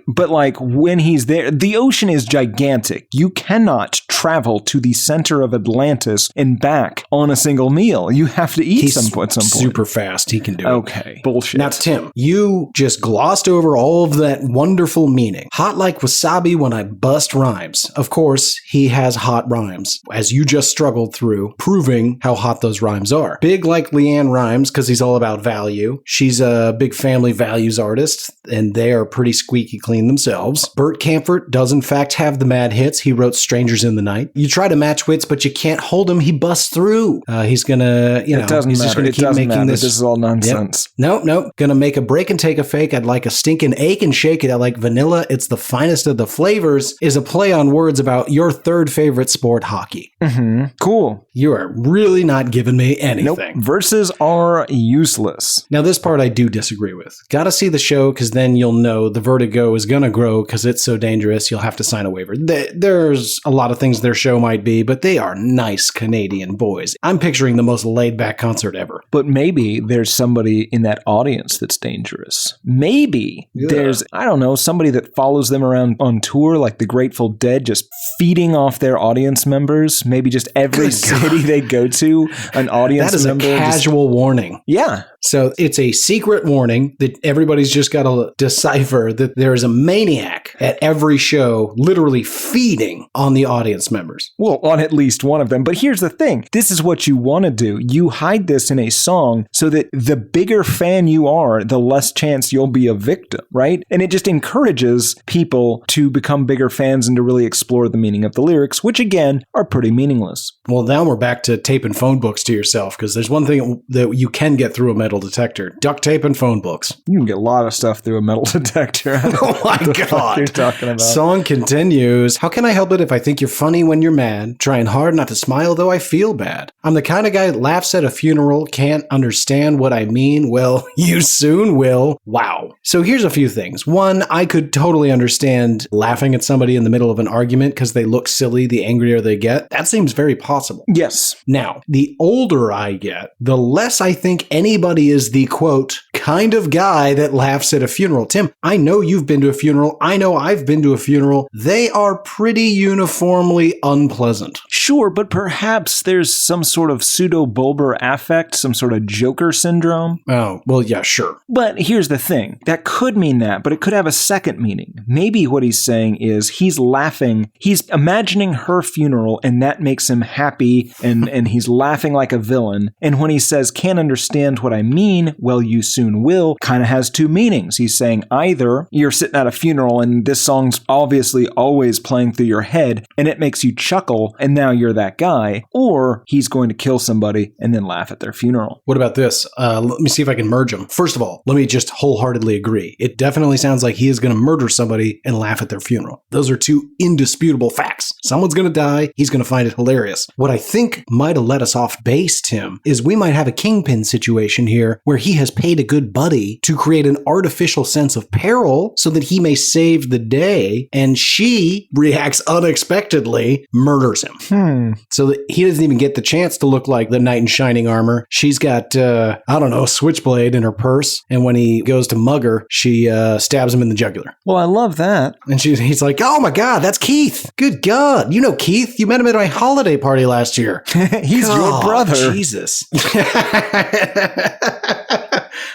But like when he's there, the ocean is gigantic. You cannot travel to the center of Atlantis and back on a single meal. You have to eat at some point. Super fast. He can do it. Okay. Bullshit. Now, Tim, you just glossed over all of that wonderful meaning. Hot like wasabi when I bust rhymes. Of course, he has hot rhymes, as you just struggled through, proving how hot those rhymes are. Big like Leanne rhymes, because he's all about value. She's a big family values artist, and they are pretty squeaky clean themselves. Bert Kaempfert does in fact have the mad hits. He wrote Strangers in the Night. You try to match wits, but you can't hold him. He busts through. He's gonna, it doesn't he's matter. just gonna keep making this. This is all nonsense. Yep. Nope. Gonna make a break and take a fake. I'd like a stinking ache and shake it. I like vanilla. It's the finest of the flavors is a play on words about your third favorite sport, hockey. Mm-hmm. Cool. You are really not giving me anything. Nope. Verses are useless. Now, this part I do disagree with. Gotta see the show, because then you'll know the vertigo is gonna grow because it's so dangerous you'll have to sign a waiver. There's a lot of things their show might be, but they are nice Canadian boys. I'm picturing the most laid-back concert ever. But maybe there's somebody in that audience that's dangerous. Maybe there's, I don't know, somebody that follows them around on tour like the Grateful Dead, just feeding off their audience members. Maybe just every city they go to, an audience member. That is a casual warning. Yeah. So it's a secret warning that everybody's just got to decipher that there is a maniac at every show literally feeding on the audience members. Well, on at least one of them. But here's the thing. This is what you want to do. You hide this in a song so that the bigger fan you are, the less chance you'll be a victim, right? And it just encourages people to become bigger fans and to really explore the meaning of the lyrics, which again are pretty meaningless. Well, now we're back to taping phone books to yourself, because there's one thing that you can get through a metal detector: duct tape and phone books. You can get a lot of stuff through a metal detector. Oh my God. You're talking about. Song continues. How can I help it if I think you're funny when you're mad? Trying hard not to smile, though I feel bad. I'm the kind of guy that laughs at a funeral, can't understand what I mean. Well, you soon will. Wow. So here's a few things. One, I could totally understand laughing at somebody in the middle of an argument because they look silly the angrier they get. That seems very possible. Yes. Now, the older I get, the less I think anybody is the, quote, kind of guy that laughs at a funeral. Tim, I know you've been to a funeral. I know I've been to a funeral. They are pretty uniformly unpleasant. Sure, but perhaps there's some sort of pseudo-bulbar affect, some sort of Joker syndrome. Oh, well, yeah, sure. But here's the thing. That could mean that, but it could have a second meaning. Maybe what he's saying is he's laughing. He's imagining her funeral, and that makes him happy, and he's laughing like a villain. And when he says, can't understand what I mean, well, you soon will, kind of has two meanings. He's saying either you're sitting at a funeral and this song's obviously always playing through your head, and it makes you chuckle, and now you're that guy, or he's going to kill somebody and then laugh at their funeral. What about this? Let me see if I can merge them. First of all, let me just wholeheartedly agree. It definitely sounds like he is going to murder somebody and laugh at their funeral. Those are two indisputable facts. Someone's going to die. He's going to find it hilarious. What I think might have let us off base, Tim, is we might have a kingpin situation here where he has paid a good buddy to create an artificial sense of peril so that he may save the day, and she reacts unexpectedly, murders him. So that he doesn't even get the chance to look like the knight in shining armor. She's got, I don't know, a switchblade in her purse, and when he goes to mug her, she stabs him in the jugular. Well, I love that. And he's like, oh my God, that's Keith. Good God. You know Keith. You met him at my holiday party last year. He's your brother. Jesus.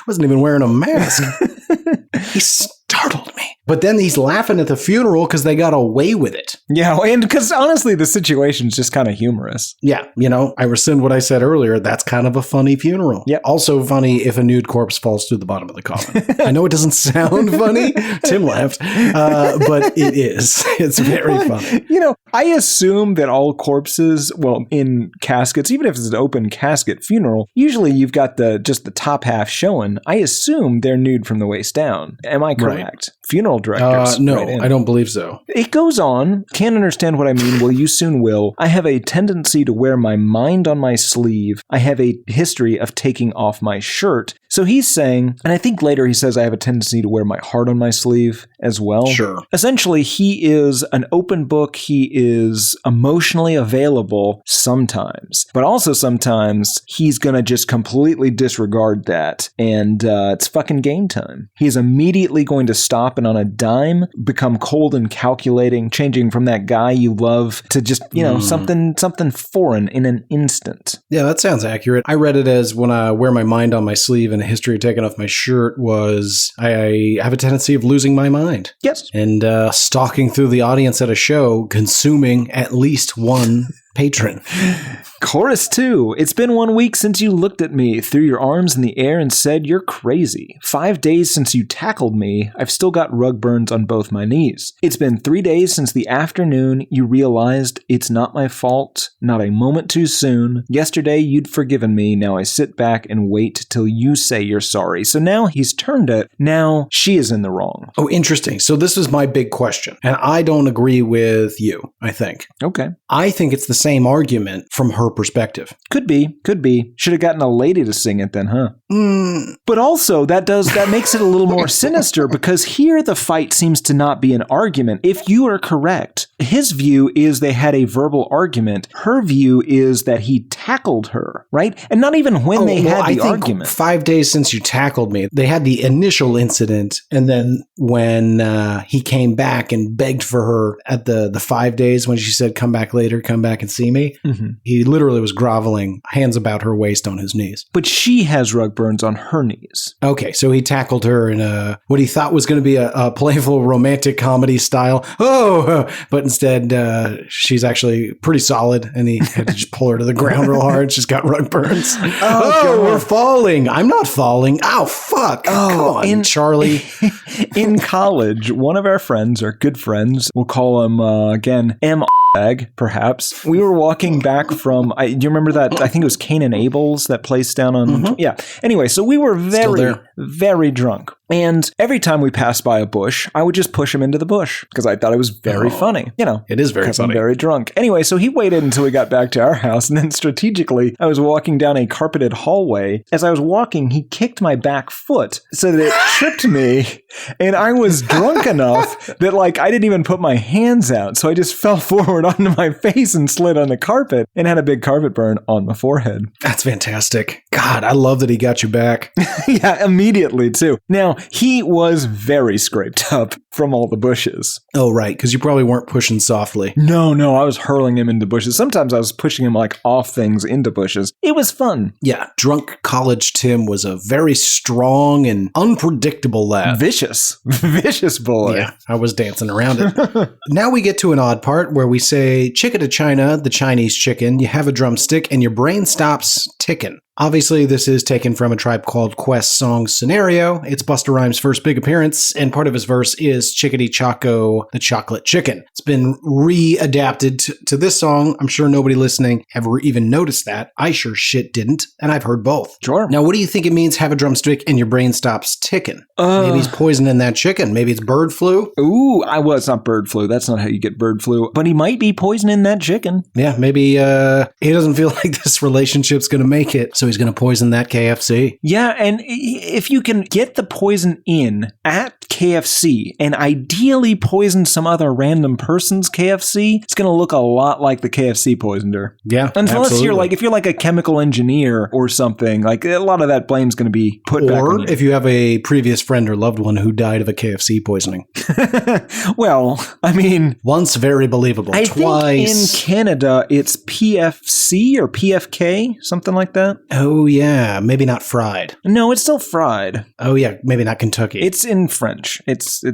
Wasn't even wearing a mask. He startled me. But then he's laughing at the funeral because they got away with it. Yeah, and because honestly, the situation's just kind of humorous. Yeah, I rescind what I said earlier. That's kind of a funny funeral. Yeah. Also funny if a nude corpse falls through the bottom of the coffin. I know it doesn't sound funny. Tim laughed. But it is. It's very funny. I assume that all corpses, well, in caskets, even if it's an open casket funeral, usually you've got just the top half showing. I assume they're nude from the waist down. Am I correct? Right. Funeral directors. No, right in. I don't believe so. It goes on. Can't understand what I mean. Well, you soon will. I have a tendency to wear my mind on my sleeve. I have a history of taking off my shirt. So he's saying, and I think later he says I have a tendency to wear my heart on my sleeve as well. Sure. Essentially, he is an open book. He is emotionally available sometimes, but also sometimes he's going to just completely disregard that. And it's fucking game time. He's immediately going to stop and on a dime become cold and calculating, changing from that guy you love to just, something foreign in an instant. Yeah, that sounds accurate. I read it as when I wear my mind on my sleeve and a history of taking off my shirt was I have a tendency of losing my mind. Yes. And stalking through the audience at a show, consuming at least one patron. Chorus 2. It's been 1 week since you looked at me, threw your arms in the air and said you're crazy. 5 days since you tackled me. I've still got rug burns on both my knees. It's been 3 days since the afternoon you realized it's not my fault, not a moment too soon. Yesterday you'd forgiven me. Now I sit back and wait till you say you're sorry. So now he's turned it. Now she is in the wrong. Oh, interesting. So this is my big question. And I don't agree with you, I think. Okay. I think it's the same argument from her perspective. Could be. Should have gotten a lady to sing it then, huh? But also, that makes it a little more sinister because here the fight seems to not be an argument. If you are correct, his view is they had a verbal argument. Her view is that he tackled her, right? And not even when they had the argument. 5 days since you tackled me. They had the initial incident, and then when he came back and begged for her at the 5 days when she said, come back later, come back and see me, he literally was groveling, hands about her waist on his knees. But she has rug burns on her knees. Okay, so he tackled her in what he thought was going to be a playful romantic comedy style. Oh, but instead she's actually pretty solid, and he had to just pull her to the ground real hard. She's got rug burns. Oh, we're falling. I'm not falling. Oh, fuck. Oh, come on, Charlie. In college, one of our friends, our good friends, we'll call him, again, perhaps. We were walking back from, do you remember that? I think it was Cain and Abel's, that place down on, yeah. Anyway, so we were very, very drunk. And every time we passed by a bush, I would just push him into the bush because I thought it was very funny. It is very funny. I'm very drunk. Anyway, so he waited until we got back to our house. And then strategically, I was walking down a carpeted hallway. As I was walking, he kicked my back foot so that it tripped me. And I was drunk enough that I didn't even put my hands out. So I just fell forward onto my face and slid on the carpet and had a big carpet burn on the forehead. That's fantastic. God, I love that he got you back. Yeah, immediately. Immediately, too. Now, he was very scraped up from all the bushes. Oh, right, because you probably weren't pushing softly. No, I was hurling him into bushes. Sometimes I was pushing him like off things into bushes. It was fun. Yeah, drunk college Tim was a very strong and unpredictable lad. Vicious boy. Yeah, I was dancing around it. Now we get to an odd part where we say, chicka to China, the Chinese chicken, you have a drumstick and your brain stops ticking. Obviously, this is taken from a Tribe Called Quest song Scenario. It's Busta Rhymes' first big appearance, and part of his verse is Chickadee Choco, the chocolate chicken. It's been re-adapted to this song. I'm sure nobody listening ever even noticed that. I sure shit didn't, and I've heard both. Sure. Now, what do you think it means, have a drumstick and your brain stops ticking? Maybe he's poisoning that chicken. Maybe it's bird flu. Ooh, it's not bird flu. That's not how you get bird flu. But he might be poisoning that chicken. Yeah, maybe he doesn't feel like this relationship's going to make it, so he's going to poison that KFC. Yeah, and if you can get the poison in at KFC and ideally poison some other random person's KFC, it's going to look a lot like the KFC poisoned her. Yeah, unless absolutely. if you're like a chemical engineer or something, like a lot of that blame's going to be put back on you. Or if you have a previous friend or loved one who died of a KFC poisoning. Well, I mean, once very believable. I Twice. think in Canada it's PFC or PFK, something like that. Oh yeah, maybe not fried. No, it's still fried. Oh yeah, maybe not Kentucky. It's in French. It's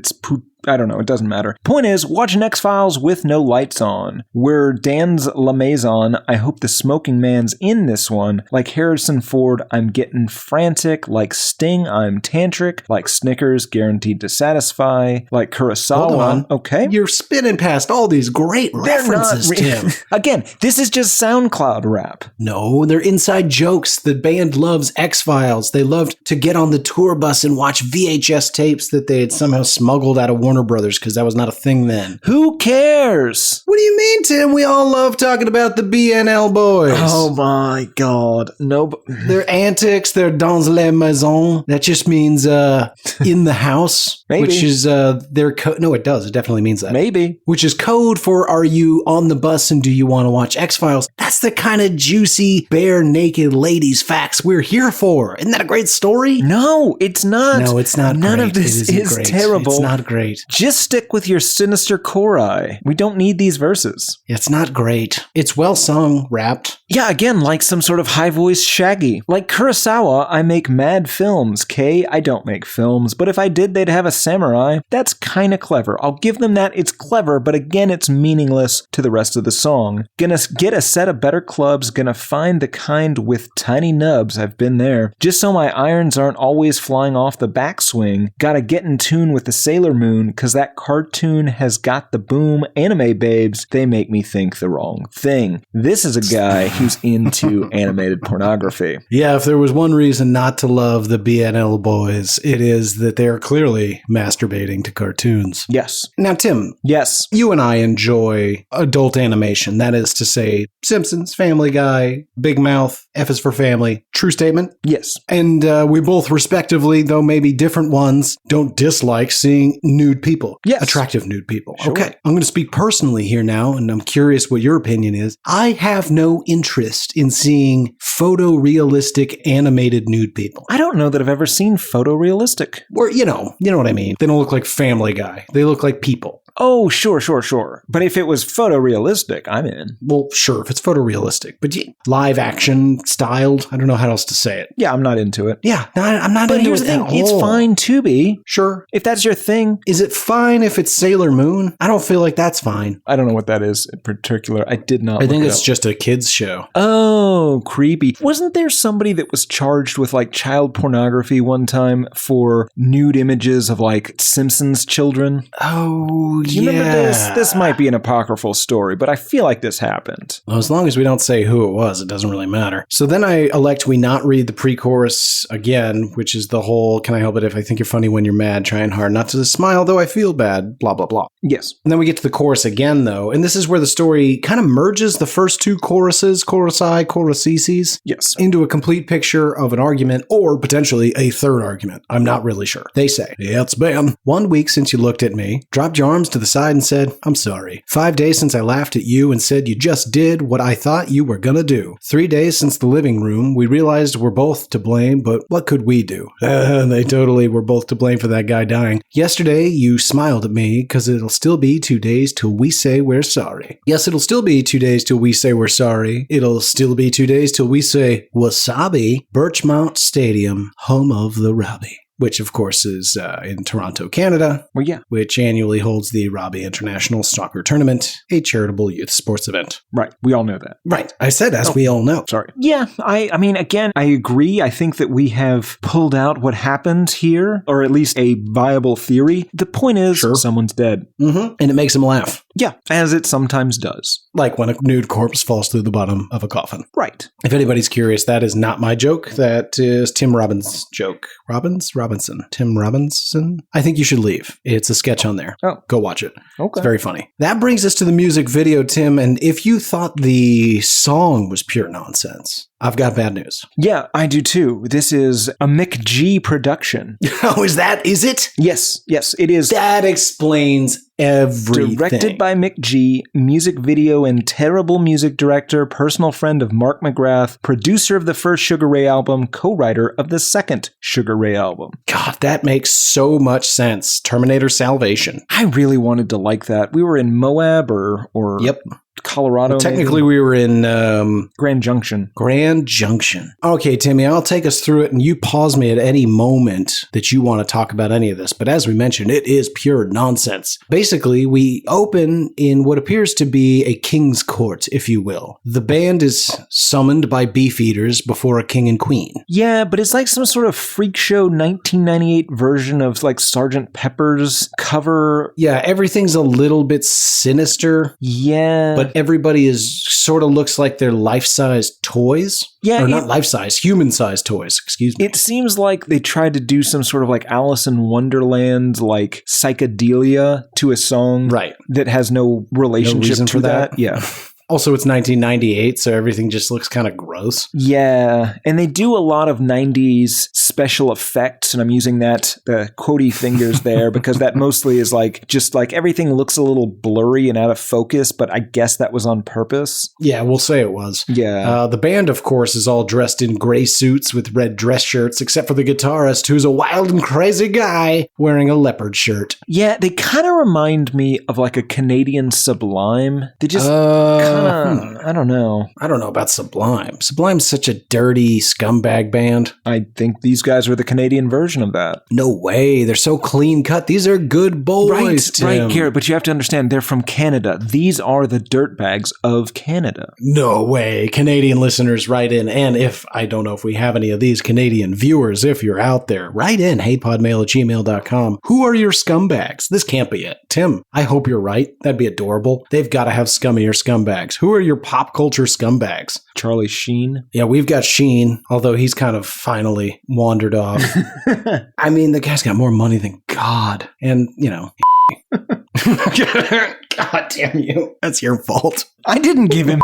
I don't know. It doesn't matter. Point is, watching X-Files with no lights on. We're Dan's La Maison. I hope the smoking man's in this one. Like Harrison Ford, I'm getting frantic. Like Sting, I'm tantric. Like Snickers, guaranteed to satisfy. Like Kurosawa. Hold on. Okay. You're spinning past all these great references, Tim. Again, this is just SoundCloud rap. No, they're inside jokes. The band loves X-Files. They loved to get on the tour bus and watch VHS tapes that they had somehow smuggled out of Warner Brothers because that was not a thing then. Who cares? What do you mean, Tim? We all love talking about the BNL boys. Oh my God. No. Their antics, their dans la maison. That just means in the house. Maybe. Which is their code. No, it does. It definitely means that. Maybe. Which is code for are you on the bus and do you want to watch X-Files? That's the kind of juicy, bare naked ladies facts we're here for. Isn't that a great story? No, it's not. No, it's not None great. of this is great. terrible. It's not great. Just stick with your sinister chori. We don't need these verses. It's not great. It's well sung, rapped. Yeah, again, like some sort of high-voiced Shaggy. Like Kurosawa, I make mad films. Kay, I don't make films, but if I did, they'd have a samurai. That's kind of clever. I'll give them that. It's clever, but again, it's meaningless to the rest of the song. Gonna get a set of better clubs. Gonna find the kind with tiny nubs. I've been there. Just so my irons aren't always flying off the backswing. Gotta get in tune with the Sailor Moon, cause that cartoon has got the boom. Anime babes, they make me think the wrong thing. This is a guy who's into animated pornography. Yeah, if there was one reason not to love the BNL boys, it is that they are clearly masturbating to cartoons. Yes. Now, Tim. Yes. You and I enjoy adult animation. That is to say, Simpsons, Family Guy, Big Mouth, F is for Family. True statement? Yes. And we both respectively, though maybe different ones, don't dislike seeing nude people. Yes. Attractive nude people. Sure. Okay. I'm going to speak personally here now, and I'm curious what your opinion is. I have no interest in seeing photorealistic animated nude people. I don't know that I've ever seen photorealistic. Or, you know what I mean. They don't look like Family Guy. They look like people. Oh, sure. But if it was photorealistic, I'm in. Well, sure, if it's photorealistic. But live action styled, I don't know how else to say it. Yeah, I'm not into it. Yeah, I'm not But into here's it the at thing, it's all. fine to be. Sure. If that's your thing. Is it fine if it's Sailor Moon? I don't feel like that's fine. I don't know what that is in particular. I did not I think look it it's up. just a kid's show. Oh, creepy. Wasn't there somebody that was charged with like child pornography one time for nude images of like Simpsons children? Oh, Do you remember this? This might be an apocryphal story, but I feel like this happened. Well, as long as we don't say who it was, it doesn't really matter. So then I elect we not read the pre-chorus again, which is the whole, can I help it if I think you're funny when you're mad, trying hard not to smile, though I feel bad, blah, blah, blah. Yes. And then we get to the chorus again, though, and this is where the story kind of merges the first two choruses, chorusi, chorusices, Yes. into a complete picture of an argument or potentially a third argument. I'm not really sure. They say, yeah, it's been 1 week since you looked at me, dropped your arms to the side and said, I'm sorry. 5 days since I laughed at you and said you just did what I thought you were gonna do. 3 days since the living room, we realized we're both to blame, but what could we do? They totally were both to blame for that guy dying. Yesterday, you smiled at me because it'll still be 2 days till we say we're sorry. Yes, it'll still be 2 days till we say we're sorry. It'll still be 2 days till we say wasabi. Birchmount Stadium, home of the Robbie. Which, of course, is in Toronto, Canada. Well, yeah. Which annually holds the Robbie International Soccer Tournament, a charitable youth sports event. Right. We all know that. Right. I said as we all know. Sorry. Yeah. I mean, again, I agree. I think that we have pulled out what happened here, or at least a viable theory. The point is, someone's dead. Mm-hmm. And it makes him laugh. Yeah, as it sometimes does. Like when a nude corpse falls through the bottom of a coffin. Right. If anybody's curious, that is not my joke. That is Tim Robbins' joke. Robinson. Tim Robinson? I think you should leave. It's a sketch on there. Oh. Go watch it. Okay. It's very funny. That brings us to the music video, Tim. And if you thought the song was pure nonsense, I've got bad news. Yeah, I do too. This is a Mick G production. Oh, is it? Yes, it is. That explains everything. Directed by Mick G, music video and terrible music director, personal friend of Mark McGrath, producer of the first Sugar Ray album, co-writer of the second Sugar Ray album. God, that makes so much sense. Terminator Salvation. I really wanted to like that. We were in Moab or Yep. Colorado. Well, technically, we were in Grand Junction. Okay, Timmy, I'll take us through it, and you pause me at any moment that you want to talk about any of this. But as we mentioned, it is pure nonsense. Basically, we open in what appears to be a king's court, if you will. The band is summoned by beefeaters before a king and queen. Yeah, but it's like some sort of freak show 1998 version of like Sgt. Pepper's cover. Yeah, everything's a little bit sinister. Yeah. But everybody is sort of looks like they're life-size toys. Yeah. Or not life-size, human-size toys, excuse me. It seems like they tried to do some sort of like Alice in Wonderland, like psychedelia to a song that has no relationship to that. Yeah. Also, it's 1998, so everything just looks kind of gross. Yeah, and they do a lot of 90s special effects, and I'm using the quotey fingers there, because that mostly is like, just like everything looks a little blurry and out of focus, but I guess that was on purpose. Yeah, we'll say it was. Yeah. The band, of course, is all dressed in gray suits with red dress shirts, except for the guitarist, who's a wild and crazy guy wearing a leopard shirt. Yeah, they kind of remind me of like a Canadian Sublime. They just I don't know. I don't know about Sublime. Sublime's such a dirty scumbag band. I think these guys were the Canadian version of that. No way. They're so clean cut. These are good boys, Tim. Right, Garrett, but you have to understand, they're from Canada. These are the dirtbags of Canada. No way. Canadian listeners, write in. And I don't know if we have any of these Canadian viewers, if you're out there, write in, heypodmail@gmail.com. Who are your scumbags? This can't be it. Tim, I hope you're right. That'd be adorable. They've got to have scummier scumbags. Who are your pop culture scumbags? Charlie Sheen. Yeah, we've got Sheen, although he's kind of finally wandered off. I mean, the guy's got more money than God. And, God damn you. That's your fault. I didn't give him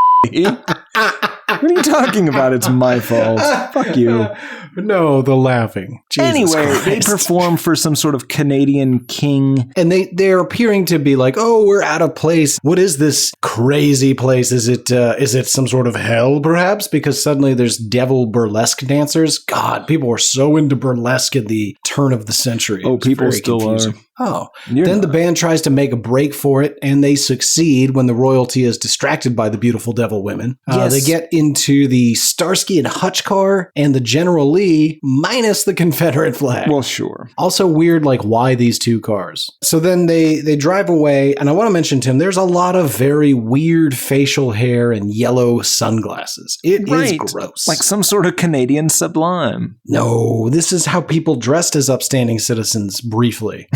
What are you talking about? It's my fault. Fuck you. No, the laughing. Jesus anyway, Christ. They perform for some sort of Canadian king. And they're appearing to be like, oh, we're out of place. What is this crazy place? Is it some sort of hell, perhaps? Because suddenly there's devil burlesque dancers. God, people were so into burlesque at the turn of the century. Oh, people still confusing. Are. Oh. Then the band tries to make a break for it, and they succeed when the royalty is distracted by the beautiful devil women. Yes. They get into the Starsky and Hutch car and the General Lee, minus the Confederate flag. Well, sure. Also weird, like, why these two cars? So then they drive away, and I want to mention, Tim, there's a lot of very weird facial hair and yellow sunglasses. It is gross. Like some sort of Canadian Sublime. No, this is how people dressed as upstanding citizens briefly.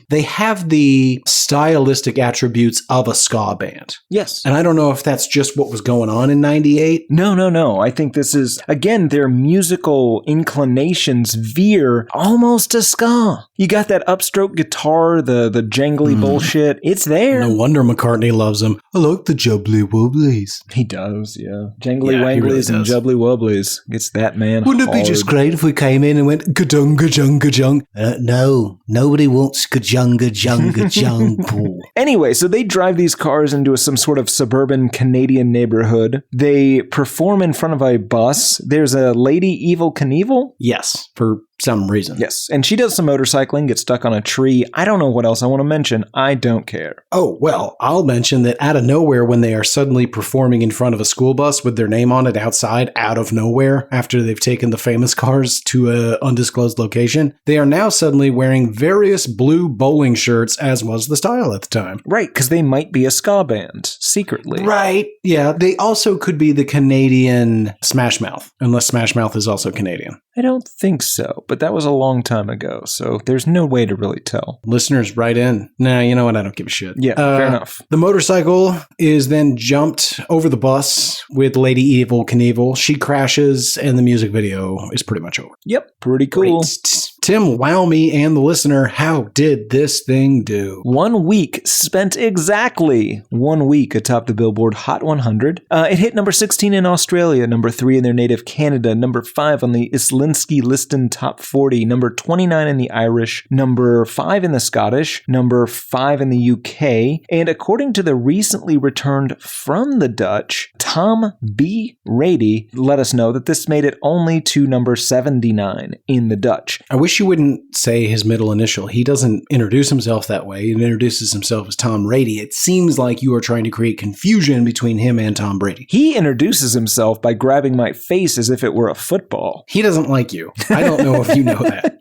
They have the stylistic attributes of a ska band. Yes. And I don't know if that's just what was going on in 98. No. I think this is, again, their musical inclinations veer almost to ska. You got that upstroke guitar, the jangly bullshit. It's there. No wonder McCartney loves them. I like the jubbly wobblies. He does, yeah. Jangly wanglies and jubbly wobblies. It's that man. Wouldn't it be just great if we came in and went ga-dung, ga-jung, ga-jung? No, nobody wants ga-jung, ga-jung, ga-jung, Paul. Anyway, so they drive these cars into some sort of suburban Canadian neighborhood. They perform in front of a bus. There's a lady, Evil Knievel. Yes, for some reason. Yes, and she does some motorcycling, gets stuck on a tree. I don't know what else I want to mention. I don't care. Oh, well, I'll mention that out of nowhere, when they are suddenly performing in front of a school bus with their name on it outside, out of nowhere, after they've taken the famous cars to an undisclosed location, they are now suddenly wearing various blue bowling shirts, as was the style at the time. Right, because they might be a ska band, secretly. Right, yeah. They also could be the Canadian Smash Mouth, unless Smash Mouth is also Canadian. I don't think so, but that was a long time ago, so there's no way to really tell. Listeners, write in. Nah, you know what? I don't give a shit. Yeah, fair enough. The motorcycle is then jumped over the bus with Lady Evil Knievel. She crashes, and the music video is pretty much over. Yep, pretty cool. Great. Tim, wow me and the listener, how did this thing do? 1 week, spent exactly 1 week atop the Billboard Hot 100. It hit number 16 in Australia, number 3 in their native Canada, number 5 on the Islinski Liston Top 40, number 29 in the Irish, number 5 in the Scottish, number 5 in the UK, and according to the recently returned from the Dutch, Tom B. Rady let us know that this made it only to number 79 in the Dutch. I wish you wouldn't say his middle initial. He doesn't introduce himself that way. He introduces himself as Tom Brady. It seems like you are trying to create confusion between him and Tom Brady. He introduces himself by grabbing my face as if it were a football. He doesn't like you. I don't know if you know that.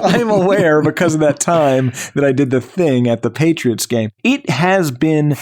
I'm aware because of that time that I did the thing at the Patriots game. It has been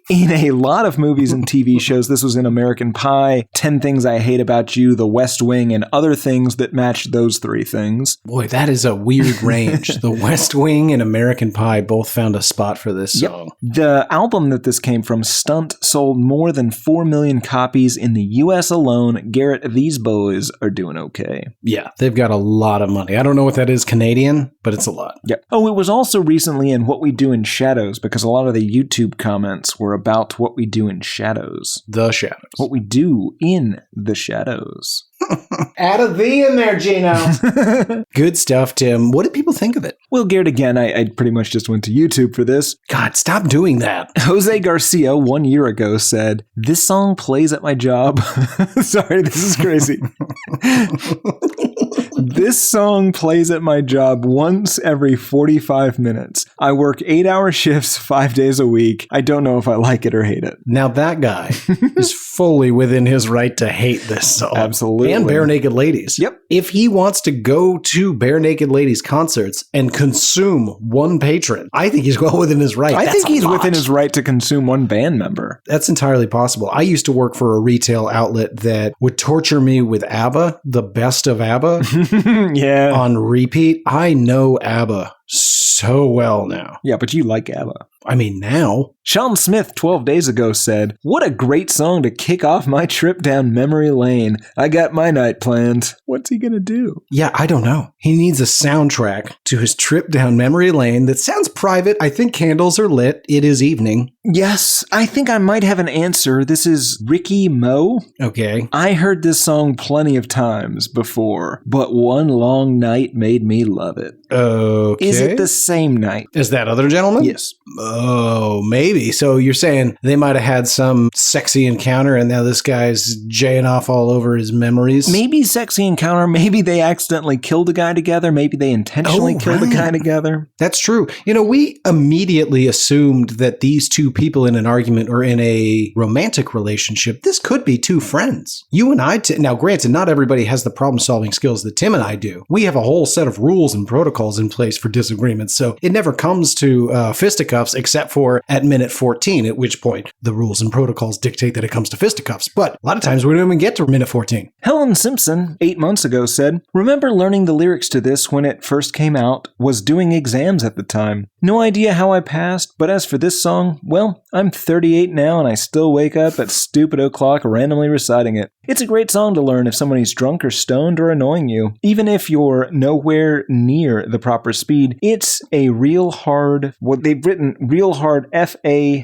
in a lot of movies and TV shows. This was in American Pie, 10 Things I Hate About You, The West Wing, and other things that matched those three things. Boy, that is a weird range. The West Wing and American Pie both found a spot for this song. The album that this came from, Stunt, sold more than 4 million copies in the US alone. Garrett, these boys are doing okay. Yeah, they've got a lot of money. I don't know what that is Canadian, but it's a lot. Yep. Oh, it was also recently in What We Do in Shadows, because a lot of the YouTube comments were about What We Do in Shadows. The Shadows. What we do in the shadows. Add a V in there, Gino. Good stuff, Tim. What did people think of it? Well, Garrett, again, I pretty much just went to YouTube for this. God, stop doing that. Jose Garcia 1 year ago said, "This song plays at my job." Sorry, this is crazy. "This song plays at my job once every 45 minutes. I work 8-hour shifts 5 days a week. I don't know if I like it or hate it." Now that guy is fully within his right to hate this song. Absolutely. And Barenaked Ladies. Yep. If he wants to go to Barenaked Ladies concerts and consume one patron, I think he's well within his right. I think he's lot. within his right to consume one band member. That's entirely possible. I used to work for a retail outlet that would torture me with ABBA, the best of ABBA, Yeah. on repeat. I know ABBA so well now. Yeah, but you like ABBA. I mean, now. Sean Smith 12 days ago said, "What a great song to kick off my trip down memory lane. I got my night planned." What's he gonna do? Yeah, I don't know. He needs a soundtrack to his trip down memory lane that sounds private. I think candles are lit. It is evening. Yes, I think I might have an answer. This is Ricky Moe. Okay. I heard this song plenty of times before, but one long night made me love it. Okay. Is it the same night? Is that other gentleman? Yes. Oh, maybe. So you're saying they might have had some sexy encounter and now this guy's jaying off all over his memories? Maybe sexy encounter. Maybe they accidentally killed a guy together. Maybe they intentionally killed a guy together. That's true. You know, we immediately assumed that these two people in an argument or in a romantic relationship, this could be two friends. You and I, now granted, not everybody has the problem solving skills that Tim and I do. We have a whole set of rules and protocols in place for disagreements. So it never comes to fisticuffs except for at minute 14, at which point the rules and protocols dictate that it comes to fisticuffs. But a lot of times we don't even get to minute 14. Helen Simpson, 8 months ago, said, "Remember learning the lyrics to this when it first came out, was doing exams at the time. No idea how I passed, but as for this song, well, I'm 38 now and I still wake up at stupid o'clock randomly reciting it. It's a great song to learn if somebody's drunk or stoned or annoying you. Even if you're nowhere near the proper speed, it's a real hard, what they've written, real hard FA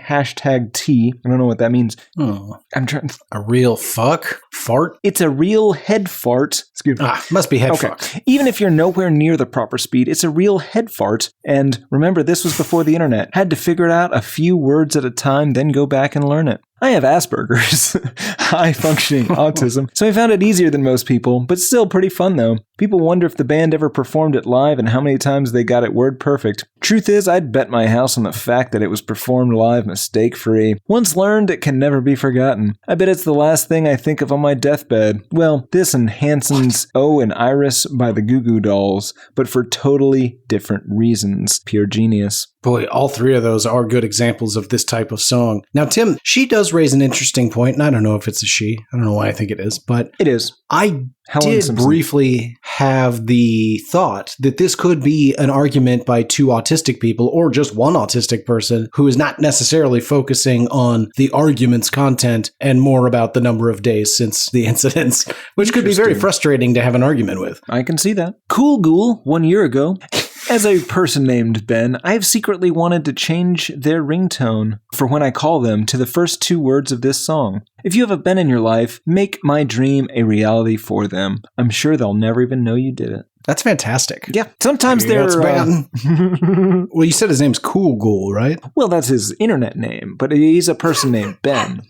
#T. I don't know what that means. Oh. I'm trying. A real fuck? Fart? It's a real head fart. Excuse me. Must be head Okay. fuck. Even if you're nowhere near the proper speed, it's a real head fart. And remember, this was before the internet. Had to figure it out a few words at a time, then go back and learn it. I have Asperger's, high-functioning autism, so I found it easier than most people, but still pretty fun though. People wonder if the band ever performed it live and how many times they got it word perfect. Truth is, I'd bet my house on the fact that it was performed live mistake-free. Once learned, it can never be forgotten. I bet it's the last thing I think of on my deathbed. Well, this and Hanson's Oh and Iris by the Goo Goo Dolls, but for totally different reasons. Pure genius. Boy, all three of those are good examples of this type of song. Now, Tim, she does raise an interesting point, and I don't know if it's a she. I don't know why I think it is, but It is. I Helen did Simpson. briefly have the thought that this could be an argument by two autistic people or just one autistic person who is not necessarily focusing on the argument's content and more about the number of days since the incidents, which could be very Interesting. frustrating to have an argument with. I can see that. Cool Ghoul, 1 year ago. As a person named Ben, I have secretly wanted to change their ringtone for when I call them to the first 2 words of this song. If you have a Ben in your life, make my dream a reality for them. I'm sure they'll never even know you did it. That's fantastic. Yeah, sometimes Yeah, it's they're... Ben. Well, you said his name's Cool Ghoul, right? well, that's his internet name, but he's a person named Ben.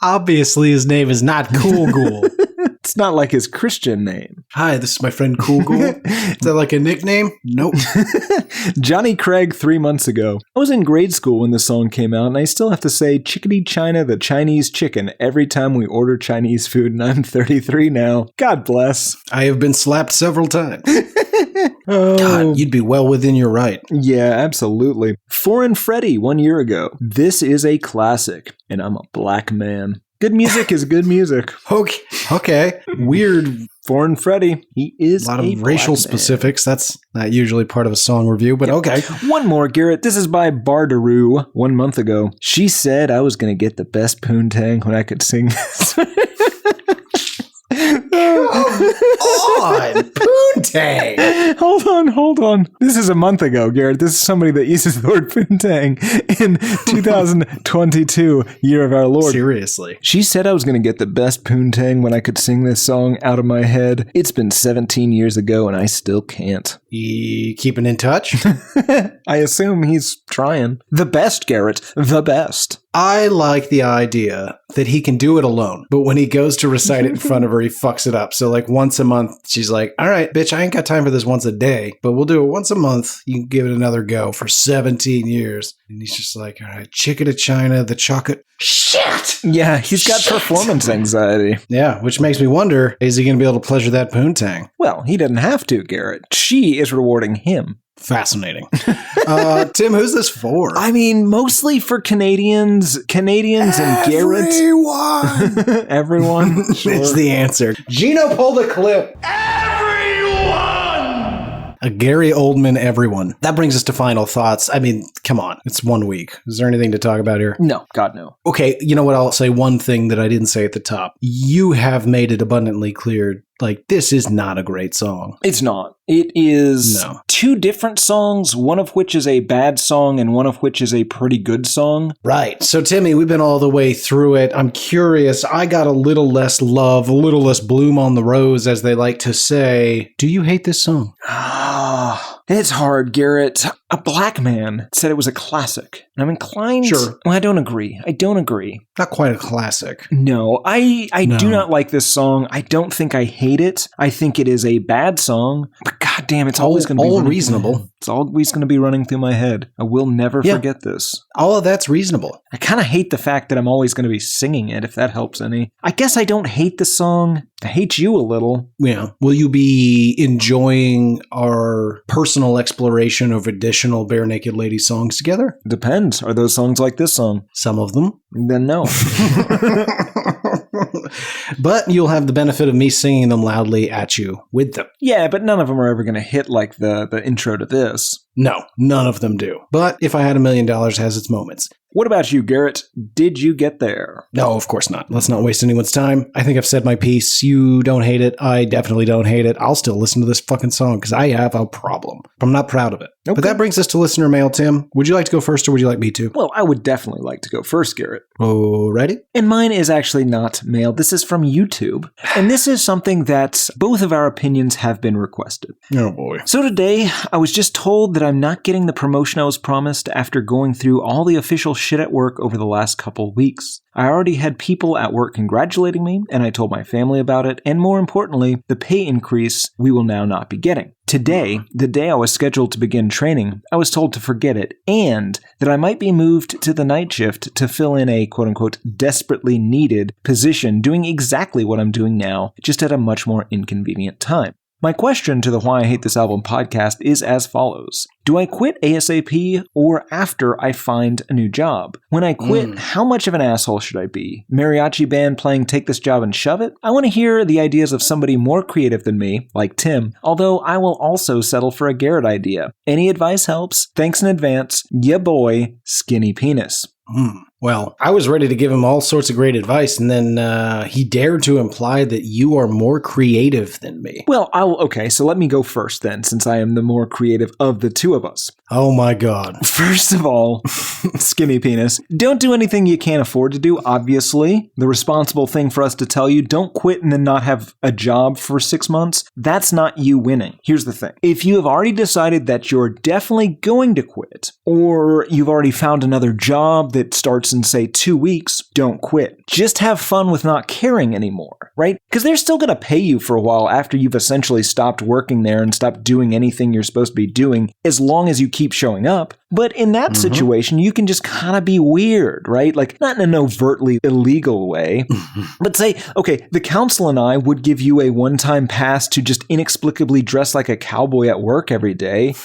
Obviously, his name is not Cool Ghoul. It's not like his Christian name. Hi, this is my friend Cool Ghoul. Is that like a nickname? Nope. Johnny Craig 3 months ago. I was in grade school when this song came out, and I still have to say Chickadee China the Chinese chicken every time we order Chinese food, and I'm 33 now. God bless. I have been slapped several times. Oh. God, you'd be well within your right. Yeah, absolutely. Foreign Freddy 1 year ago. This is a classic, and I'm a black man. Good music is good music. Okay. Weird. Foreign Freddy, he is A lot a of racial black man. specifics. That's not usually part of a song review, but okay. One more, Garrett. This is by Bardaroo 1 month ago. She said I was going to get the best poontang when I could sing this. On Poontang. Hold on. This is a month ago, Garrett. This is somebody that uses the word poontang in 2022, year of our Lord. Seriously. She said I was going to get the best poontang when I could sing this song out of my head. It's been 17 years ago and I still can't. You keeping in touch? I assume he's trying. The best, Garrett. The best. I like the idea that he can do it alone, but when he goes to recite it in front of her, he fucks it up. So like once a month, she's like, all right, bitch, I ain't got time for this once a day, but we'll do it once a month. You can give it another go for 17 years. And he's just like, all right, Chickadee China, the chocolate. Shit! Yeah, he's got performance anxiety. Yeah, which makes me wonder, is he going to be able to pleasure that poontang? Well, he doesn't have to, Garrett. She is rewarding him. Fascinating. Tim, who's this for? I mean, mostly for Canadians and Garrett. Everyone! Everyone. Sure. It's the answer. Gino pulled a clip. A Gary Oldman everyone. That brings us to final thoughts. I mean, come on. It's 1 week. Is there anything to talk about here? No, God, no. Okay, you know what? I'll say one thing that I didn't say at the top. You have made it abundantly clear, like, this is not a great song. It's not. It is No. 2 different songs, one of which is a bad song and one of which is a pretty good song. Right. So, Timmy, we've been all the way through it. I'm curious. I got a little less love, a little less bloom on the rose, as they like to say. Do you hate this song? It's hard, Garrett. A black man said it was a classic. And I'm inclined... Sure. Well, I don't agree. Not quite a classic. No, I No. do not like this song. I don't think I hate it. I think it is a bad song. But goddamn, it's always going to be all running reasonable. through my head. It's always going to be running through my head. I will never Yeah. forget this. All of that's reasonable. I kind of hate the fact that I'm always going to be singing it, if that helps any. I guess I don't hate the song. I hate you a little. Yeah. Will you be enjoying our personal exploration of additional Barenaked Lady songs together? Depends. Are those songs like this song? Some of them. Then no. But you'll have the benefit of me singing them loudly at you with them. Yeah, but none of them are ever going to hit like the intro to this. No, none of them do. But if I had $1 million, it has its moments. What about you, Garrett? Did you get there? No, of course not. Let's not waste anyone's time. I think I've said my piece. You don't hate it. I definitely don't hate it. I'll still listen to this fucking song because I have a problem. I'm not proud of it. Okay. But that brings us to listener mail, Tim. Would you like to go first or would you like me to? Well, I would definitely like to go first, Garrett. Oh, ready? And mine is actually not mail. This is from YouTube. And this is something that both of our opinions have been requested. Oh, boy. So today, I was just told that I'm not getting the promotion I was promised after going through all the official shit at work over the last couple weeks. I already had people at work congratulating me, and I told my family about it, and more importantly, the pay increase we will now not be getting. Today, the day I was scheduled to begin training, I was told to forget it, and that I might be moved to the night shift to fill in a quote-unquote desperately needed position doing exactly what I'm doing now, just at a much more inconvenient time. My question to the Why I Hate This Album podcast is as follows. Do I quit ASAP or after I find a new job? When I quit, how much of an asshole should I be? Mariachi band playing Take This Job and Shove It? I want to hear the ideas of somebody more creative than me, like Tim, although I will also settle for a Garrett idea. Any advice helps. Thanks in advance. Ya boy, Skinny Penis. Well, I was ready to give him all sorts of great advice, and then he dared to imply that you are more creative than me. Well, okay, so let me go first then, since I am the more creative of the two of us. Oh my god. First of all, Skinny Penis, don't do anything you can't afford to do, obviously. The responsible thing for us to tell you, don't quit and then not have a job for 6 months. That's not you winning. Here's the thing. If you have already decided that you're definitely going to quit, or you've already found another job that starts in, say, 2 weeks, don't quit. Just have fun with not caring anymore, right? Because they're still going to pay you for a while after you've essentially stopped working there and stopped doing anything you're supposed to be doing, as long as you keep showing up. But in that situation, you can just kind of be weird, right? Like, not in an overtly illegal way, but say, okay, the council and I would give you a one-time pass to just inexplicably dress like a cowboy at work every day.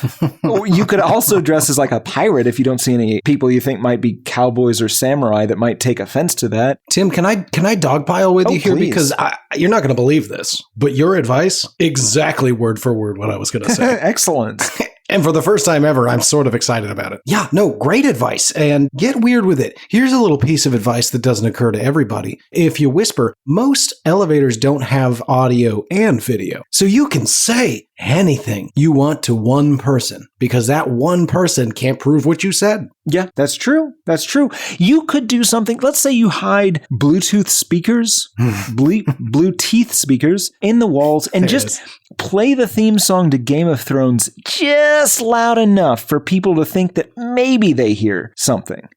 Or you could also dress as like a pirate if you don't see any people you think might be cowboys or samurai that might take offense to that. Tim, can I dogpile with you here? Please. Because you're not going to believe this, but your advice, exactly word for word what I was going to say. Excellent. And for the first time ever, I'm sort of excited about it. Yeah, no, great advice. And get weird with it. Here's a little piece of advice that doesn't occur to everybody. If you whisper, most elevators don't have audio and video. So you can say anything you want to one person because that one person can't prove what you said. Yeah, that's true. That's true. You could do something. Let's say you hide Bluetooth speakers, Bluetooth speakers in the walls and just play the theme song to Game of Thrones just loud enough for people to think that maybe they hear something,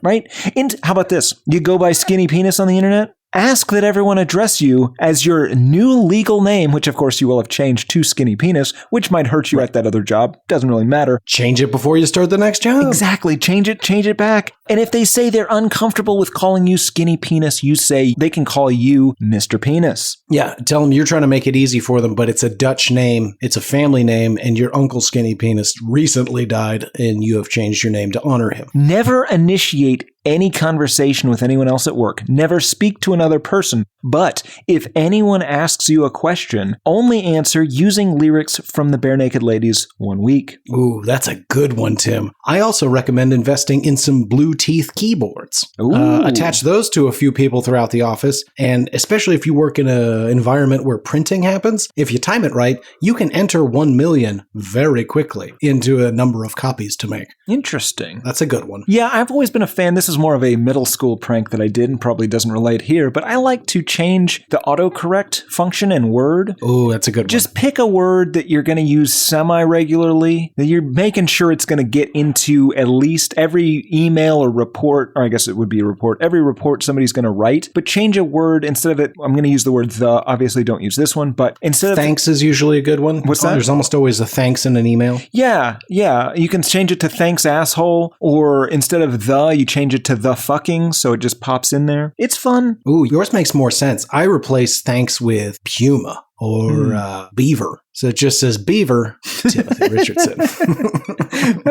right? And how about this? You go by Skinny Penis on the internet? Ask that everyone address you as your new legal name, which of course you will have changed to Skinny Penis, which might hurt you at that other job. Doesn't really matter. Change it before you start the next job. Exactly. Change it back. And if they say they're uncomfortable with calling you Skinny Penis, you say they can call you Mr. Penis. Yeah, tell them you're trying to make it easy for them, but it's a Dutch name, it's a family name, and your uncle Skinny Penis recently died, and you have changed your name to honor him. Never initiate any conversation with anyone else at work. Never speak to another person. But if anyone asks you a question, only answer using lyrics from the Barenaked Ladies 1 week. Ooh, that's a good one, Tim. I also recommend investing in some blue teeth keyboards. Attach those to a few people throughout the office, and especially if you work in an environment where printing happens, if you time it right, you can enter 1 million very quickly into a number of copies to make. Interesting. That's a good one. Yeah, I've always been a fan. This is more of a middle school prank that I did and probably doesn't relate here, but I like to change the autocorrect function in Word. Oh, that's a good one. Just pick a word that you're going to use semi-regularly, that you're making sure it's going to get into at least every email or report, or I guess it would be a report, every report somebody's going to write, but change a word instead of it. I'm going to use the word the, obviously don't use this one, but instead of thanks is usually a good one. What's that? There's almost always a thanks in an email. Yeah. You can change it to thanks asshole, or instead of the, you change it to the fucking, so it just pops in there. It's fun. Ooh, yours makes more sense. I replace thanks with Puma. or Beaver. So it just says Beaver, Timothy Richardson.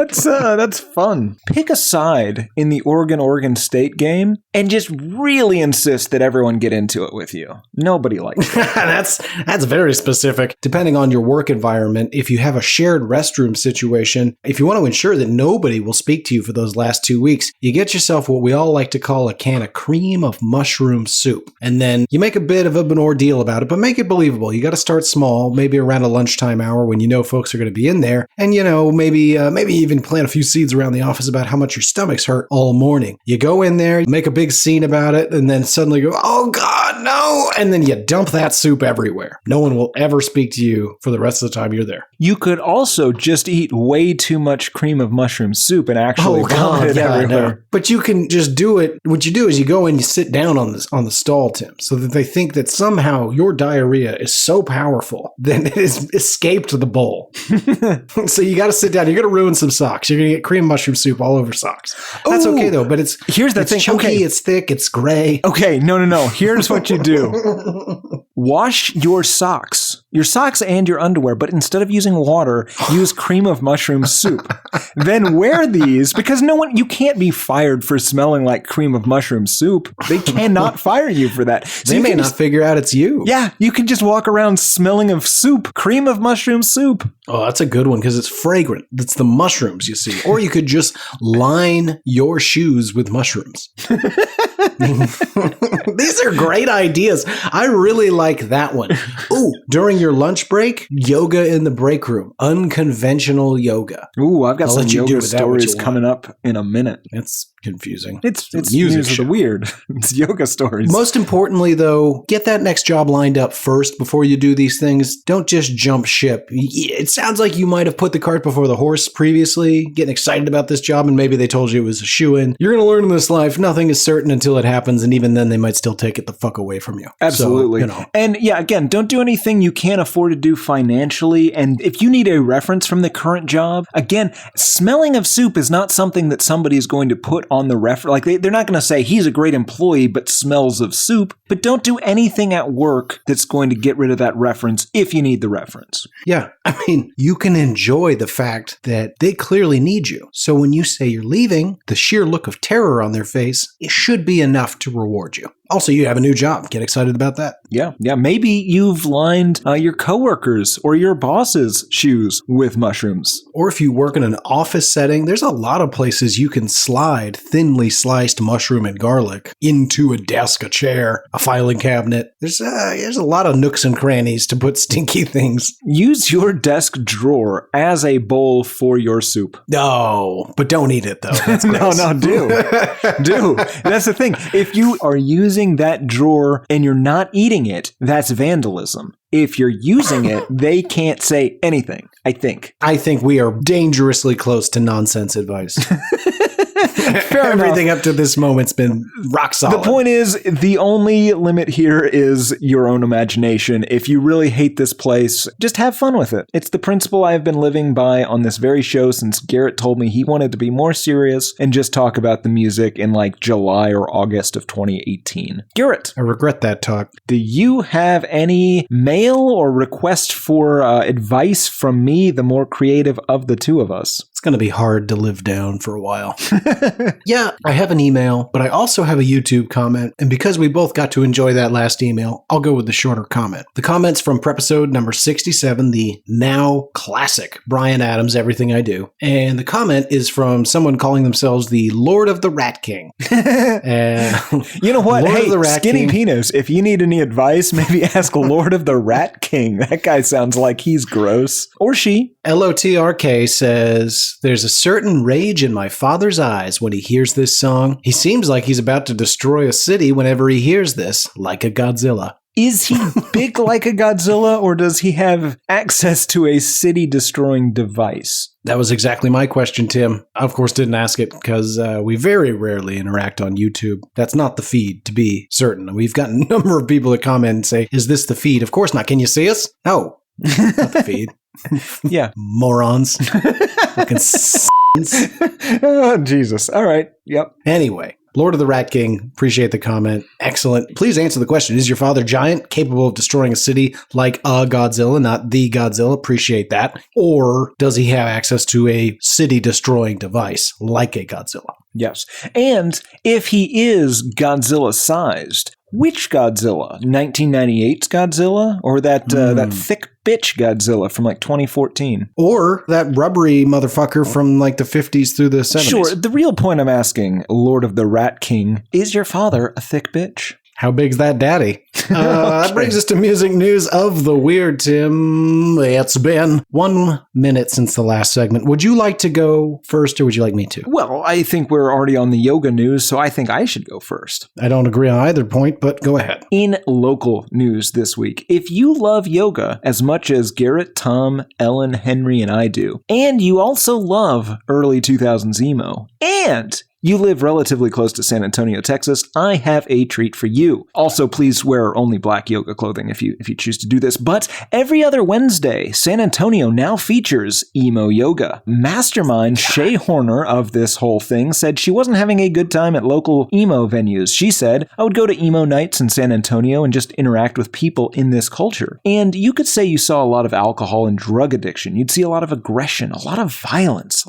That's fun. Pick a side in the Oregon State game and just really insist that everyone get into it with you. Nobody likes it. That's very specific. Depending on your work environment, if you have a shared restroom situation, if you want to ensure that nobody will speak to you for those last 2 weeks, you get yourself what we all like to call a can of cream of mushroom soup. And then you make a bit of an ordeal about it, but make it believable. You got to start small, maybe around a lunchtime hour when you know folks are going to be in there. And, maybe even plant a few seeds around the office about how much your stomach's hurt all morning. You go in there, make a big scene about it, and then suddenly go, oh God, no! And then you dump that soup everywhere. No one will ever speak to you for the rest of the time you're there. You could also just eat way too much cream of mushroom soup and actually vomit it everywhere. No. But you can just do it. What you do is you go and you sit down on the stall, Tim, so that they think that somehow your diarrhea is so powerful that it has escaped the bowl. So you got to sit down. You're going to ruin some socks. You're going to get cream mushroom soup all over socks. That's okay though. But it's chunky. Okay. It's thick. It's gray. Okay. No. Here's what you do. Wash your socks and your underwear, but instead of using water, use cream of mushroom soup. Then wear these, because you can't be fired for smelling like cream of mushroom soup. They cannot fire you for that. So they may not figure out it's you. Yeah, you can just walk around smelling of soup, cream of mushroom soup. Oh, that's a good one because it's fragrant. It's the mushrooms, you see. Or you could just line your shoes with mushrooms. These are great ideas. I really like that one. Ooh, during your lunch break, yoga in the break room. Unconventional yoga. Ooh, I've got some yoga stories coming up in a minute. It's confusing. It's music of the weird. It's yoga stories. Most importantly, though, get that next job lined up first before you do these things. Don't just jump ship. It sounds like you might have put the cart before the horse previously, getting excited about this job, and maybe they told you it was a shoo-in. You're going to learn in this life, nothing is certain until it happens, and even then they might still take it the fuck away from you. Absolutely. So, And yeah, again, don't do anything you can't afford to do financially, and if you need a reference from the current job, again, smelling of soup is not something that somebody is going to put on the reference. Like, they're not going to say he's a great employee but smells of soup, but don't do anything at work that's going to get rid of that reference if you need the reference. Yeah, I mean, you can enjoy the fact that they clearly need you. So when you say you're leaving, the sheer look of terror on their face, it should be enough to reward you. Also, you have a new job. Get excited about that. Yeah. Maybe you've lined your coworkers or your boss's shoes with mushrooms. Or if you work in an office setting, there's a lot of places you can slide thinly sliced mushroom and garlic into a desk, a chair, a filing cabinet. There's a lot of nooks and crannies to put stinky things. Use your desk drawer as a bowl for your soup. No, but don't eat it though. That's gross. No, do. That's the thing. If you are using that drawer and you're not eating it, that's vandalism. If you're using it, they can't say anything, I think. I think we are dangerously close to nonsense advice. Everything up to this moment's been rock solid. The point is, the only limit here is your own imagination. If you really hate this place, just have fun with it. It's the principle I've been living by on this very show since Garrett told me he wanted to be more serious and just talk about the music in like July or August of 2018. Garrett. I regret that talk. Do you have any mail or request for advice from me, the more creative of the two of us? It's going to be hard to live down for a while. Yeah, I have an email, but I also have a YouTube comment. And because we both got to enjoy that last email, I'll go with the shorter comment. The comment's from Prepisode number 67, the now classic Bryan Adams, Everything I Do. And the comment is from someone calling themselves the Lord of the Rat King. You know what? Lord hey, Skinny King. Penis, if you need any advice, maybe ask Lord of the Rat King. That guy sounds like he's gross. Or she. LOTRK says, there's a certain rage in my father's eyes when he hears this song. He seems like he's about to destroy a city whenever he hears this, like a Godzilla. Is he big like a Godzilla, or does he have access to a city-destroying device? That was exactly my question, Tim. I, of course, didn't ask it because we very rarely interact on YouTube. That's not the feed, to be certain. We've gotten a number of people that comment and say, is this the feed? Of course not. Can you see us? No. Not the feed. Yeah. Morons. Fucking Oh, Jesus. All right. Yep. Anyway. Lord of the Rat King, appreciate the comment. Excellent. Please answer the question. Is your father giant, capable of destroying a city like a Godzilla, not the Godzilla? Appreciate that. Or does he have access to a city-destroying device like a Godzilla? Yes. And if he is Godzilla-sized, which Godzilla? 1998's Godzilla? Or that thick bitch Godzilla from like 2014? Or that rubbery motherfucker from like the 50s through the 70s? Sure. The real point I'm asking, Lord of the Rat King, is your father a thick bitch? How big's that daddy? That brings us to music news of the weird, Tim. It's been 1 minute since the last segment. Would you like to go first, or would you like me to? Well, I think we're already on the yoga news, so I think I should go first. I don't agree on either point, but go ahead. In local news this week, if you love yoga as much as Garrett, Tom, Ellen, Henry, and I do, and you also love early 2000s emo, and you live relatively close to San Antonio, Texas, I have a treat for you. Also, please wear only black yoga clothing if you choose to do this. But every other Wednesday, San Antonio now features emo yoga. Mastermind Shay Horner of this whole thing said she wasn't having a good time at local emo venues. She said, I would go to emo nights in San Antonio and just interact with people in this culture. And you could say you saw a lot of alcohol and drug addiction. You'd see a lot of aggression, a lot of violence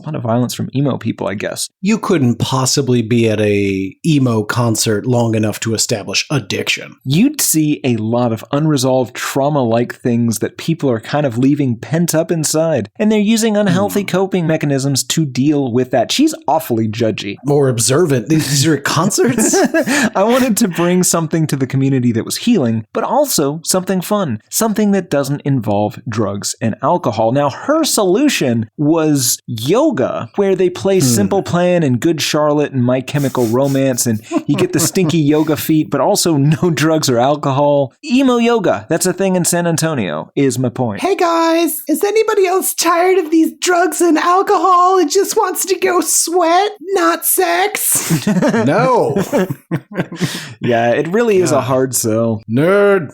from emo people, I guess. You couldn't possibly be at a emo concert long enough to establish addiction. You'd see a lot of unresolved trauma-like things that people are kind of leaving pent up inside, and they're using unhealthy coping mechanisms to deal with that. She's awfully judgy. More observant. These are concerts? I wanted to bring something to the community that was healing, but also something fun, something that doesn't involve drugs and alcohol. Now, her solution was yoga, where they play Simple Plan and Good Charlotte and My Chemical Romance, and you get the stinky yoga feet, but also no drugs or alcohol. Emo yoga, that's a thing in San Antonio, is my point. Hey guys, is anybody else tired of these drugs and alcohol and just wants to go sweat, not sex? No. Yeah, it really is a hard sell. Nerd.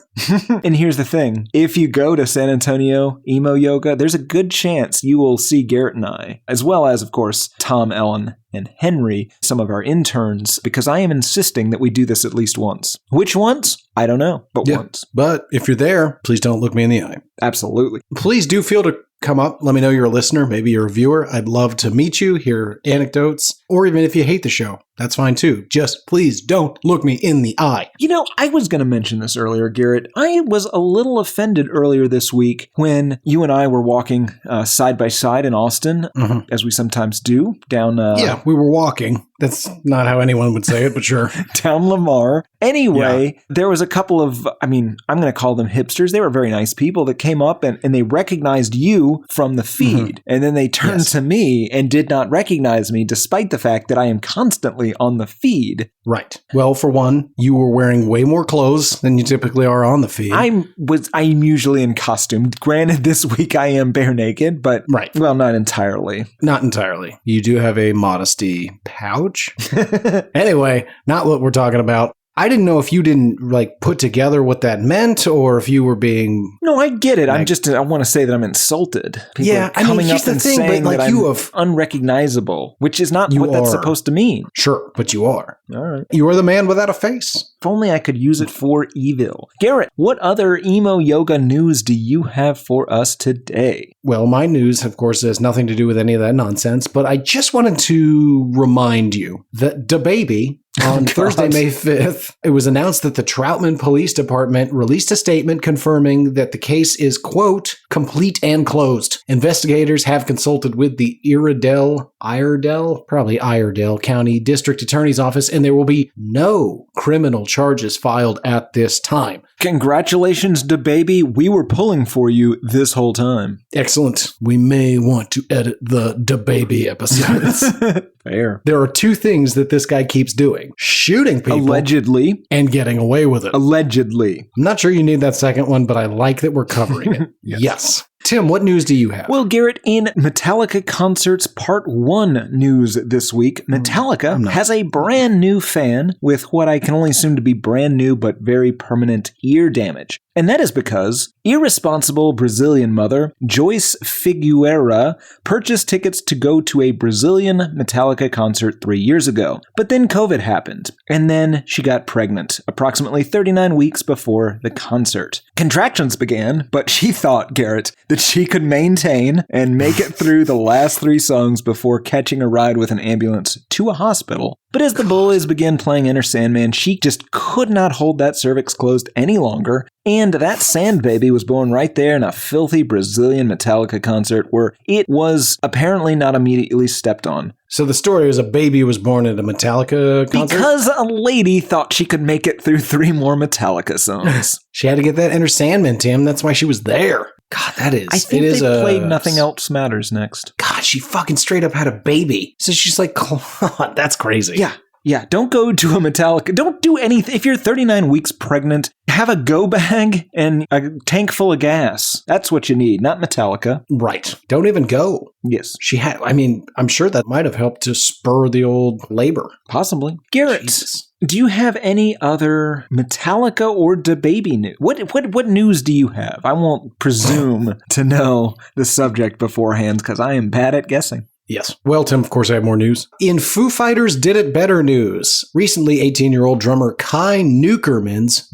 And here's the thing. If you go to San Antonio emo yoga, there's a good chance you will see Garrett and I, as well as, of course, Tom, Ellen, and Henry, some of our interns, because I am insisting that we do this at least once. Which once? I don't know, but once. But if you're there, please don't look me in the eye. Absolutely. Please do feel to come up. Let me know you're a listener. Maybe you're a viewer. I'd love to meet you, hear anecdotes, or even if you hate the show. That's fine too. Just please don't look me in the eye. You know, I was going to mention this earlier, Garrett. I was a little offended earlier this week when you and I were walking side by side in Austin, as we sometimes do, down... yeah, we were walking. That's not how anyone would say it, but sure. Down Lamar. Anyway, there was a couple of, I'm going to call them hipsters. They were very nice people that came up and they recognized you from the feed. And then they turned to me and did not recognize me, despite the fact that I am constantly on the feed. Right. Well, for one, you were wearing way more clothes than you typically are on the feed. I'm usually in costume. Granted, this week I am bare naked, but well, not entirely. Not entirely. You do have a modesty pouch. Anyway, not what we're talking about. I didn't know if you didn't put together what that meant, or if you were being... No, I get it. I want to say that I'm insulted. People are coming up and saying that I'm unrecognizable, which is not what that's supposed to mean. Sure, but you are. All right. You are the man without a face. If only I could use it for evil. Garrett, what other emo yoga news do you have for us today? Well, my news, of course, has nothing to do with any of that nonsense, but I just wanted to remind you that DaBaby, on Thursday, May 5th, it was announced that the Troutman Police Department released a statement confirming that the case is, quote, complete and closed. Investigators have consulted with the Iredell County District Attorney's Office, and there will be no criminal charges filed at this time. Congratulations, DaBaby. We were pulling for you this whole time. Excellent. We may want to edit the DaBaby episodes. Fair. There are two things that this guy keeps doing. Shooting people. Allegedly. And getting away with it. Allegedly. I'm not sure you need that second one, but I like that we're covering it. Yes. Tim, what news do you have? Well, Garrett, in Metallica Concerts Part 1 news this week, Metallica has a brand new fan with what I can only assume to be brand new but very permanent ear damage. And that is because irresponsible Brazilian mother Joyce Figueira purchased tickets to go to a Brazilian Metallica concert 3 years ago. But then COVID happened, and then she got pregnant, approximately 39 weeks before the concert. Contractions began, but she thought, Garrett, that she could maintain and make it through the last 3 songs before catching a ride with an ambulance to a hospital. But as the boys began playing Enter Sandman, she just could not hold that cervix closed any longer, and that sand baby was born right there in a filthy Brazilian Metallica concert where it was apparently not immediately stepped on. So the story is a baby was born at a Metallica concert? Because a lady thought she could make it through 3 more Metallica songs. She had to get that Enter Sandman, Tim. That's why she was there. God, that is... I think they played Nothing Else Matters next. God, she fucking straight up had a baby. So she's like, that's crazy. Yeah, don't go to a Metallica. Don't do anything. If you're 39 weeks pregnant, have a go bag and a tank full of gas. That's what you need, not Metallica. Right. Don't even go. Yes. I'm sure that might have helped to spur the old labor. Possibly. Garrett, Jesus. Do you have any other Metallica or DaBaby news? What news do you have? I won't presume to know the subject beforehand because I am bad at guessing. Yes. Well, Tim, of course, I have more news. In Foo Fighters Did It Better news, recently 18-year-old drummer Kai Newkermans,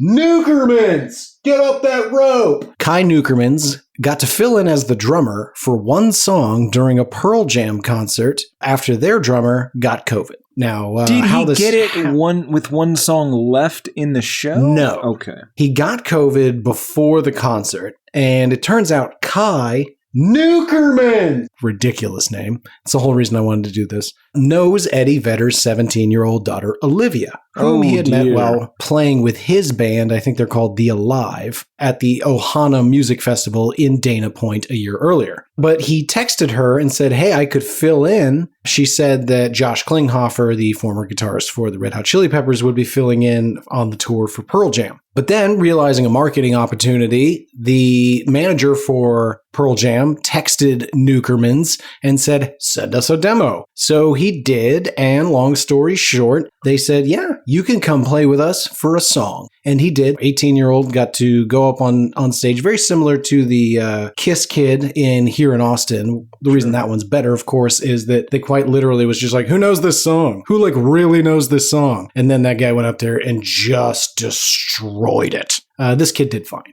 get up that rope! Kai Newkermans got to fill in as the drummer for one song during a Pearl Jam concert after their drummer got COVID. Now, did he get it with one song left in the show? No. Okay. He got COVID before the concert, and it turns out Kai Newkerman, ridiculous name. It's the whole reason I wanted to do this. Knows Eddie Vedder's 17-year-old daughter, Olivia, whom he had met while playing with his band, I think they're called The Alive, at the Ohana Music Festival in Dana Point a year earlier. But he texted her and said, hey, I could fill in. She said that Josh Klinghoffer, the former guitarist for the Red Hot Chili Peppers, would be filling in on the tour for Pearl Jam. But then, realizing a marketing opportunity, the manager for Pearl Jam texted Newkermans and said, send us a demo. So he did, and long story short, they said, yeah, you can come play with us for a song. And he did. 18-year-old got to go up on stage, very similar to the Kiss Kid here in Austin. The reason that one's better, of course, is that they quite literally was just like, who knows this song? Who really knows this song? And then that guy went up there and just destroyed it. This kid did fine.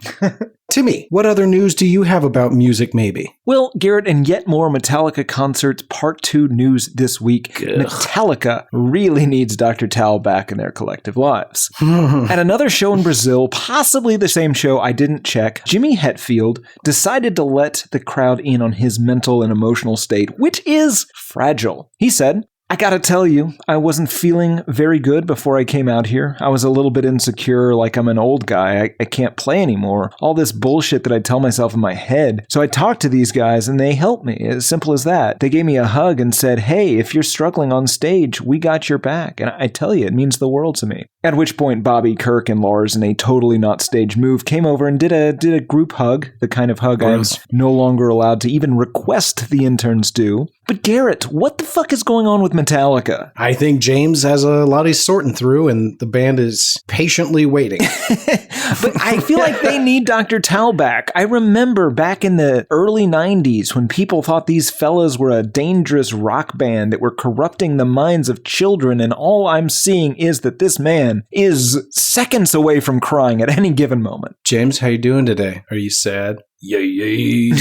Timmy, what other news do you have about music, maybe? Well, Garrett, and yet more Metallica concerts part 2 news this week. Ugh. Metallica really needs Dr. Tal back in their collective lives. At another show in Brazil, possibly the same show I didn't check, Jimmy Hetfield decided to let the crowd in on his mental and emotional state, which is fragile. He said, I gotta tell you, I wasn't feeling very good before I came out here. I was a little bit insecure, like I'm an old guy. I can't play anymore. All this bullshit that I tell myself in my head. So I talked to these guys and they helped me. As simple as that. They gave me a hug and said, hey, if you're struggling on stage, we got your back. And I tell you, it means the world to me. At which point, Bobby, Kirk, and Lars, in a totally not staged move, came over and did a group hug, the kind of hug I'm no longer allowed to even request the interns do. But Garrett, what the fuck is going on with Metallica? I think James has a lot he's sorting through, and the band is patiently waiting. But I feel like they need Dr. Tal back. I remember back in the early 90s when people thought these fellas were a dangerous rock band that were corrupting the minds of children, and all I'm seeing is that this man is seconds away from crying at any given moment. James, how you doing today? Are you sad? Yay.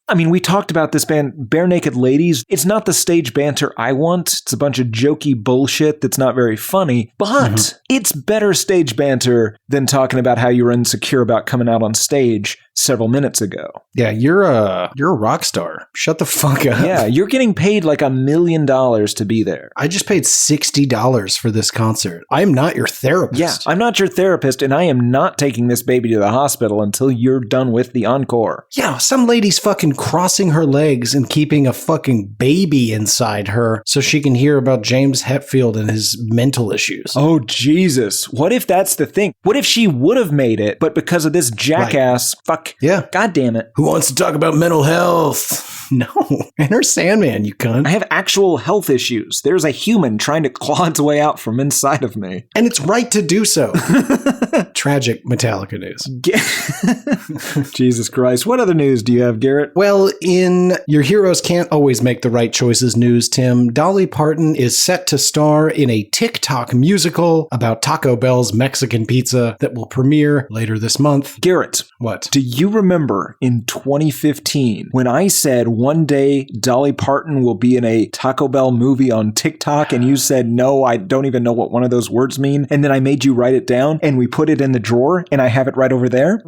I mean, we talked about this band, Barenaked Ladies. It's not the stage banter I want. It's a bunch of jokey bullshit that's not very funny, but it's better stage banter than talking about how you were insecure about coming out on stage several minutes ago. Yeah, you're a rock star. Shut the fuck up. Yeah, you're getting paid like $1 million to be there. I just paid $60 for this concert. I am not your therapist. Yeah, I'm not your therapist, and I am not taking this baby to the hospital until you're done with the encore. Yeah, some lady's fucking crossing her legs and keeping a fucking baby inside her so she can hear about James Hetfield and his mental issues. Oh, Jesus. What if that's the thing? What if she would have made it, but because of this jackass, fuck, yeah, God damn it. Who wants to talk about mental health? No. Enter Sandman, you cunt. I have actual health issues. There's a human trying to claw its way out from inside of me. And it's right to do so. Tragic Metallica news. Jesus Christ. What other news do you have, Garrett? Well, in Your Heroes Can't Always Make the Right Choices news, Tim, Dolly Parton is set to star in a TikTok musical about Taco Bell's Mexican pizza that will premiere later this month. Garrett. What? Do you remember in 2015 when I said one day Dolly Parton will be in a Taco Bell movie on TikTok and you said, no, I don't even know what one of those words mean. And then I made you write it down and we put it in the drawer and I have it right over there?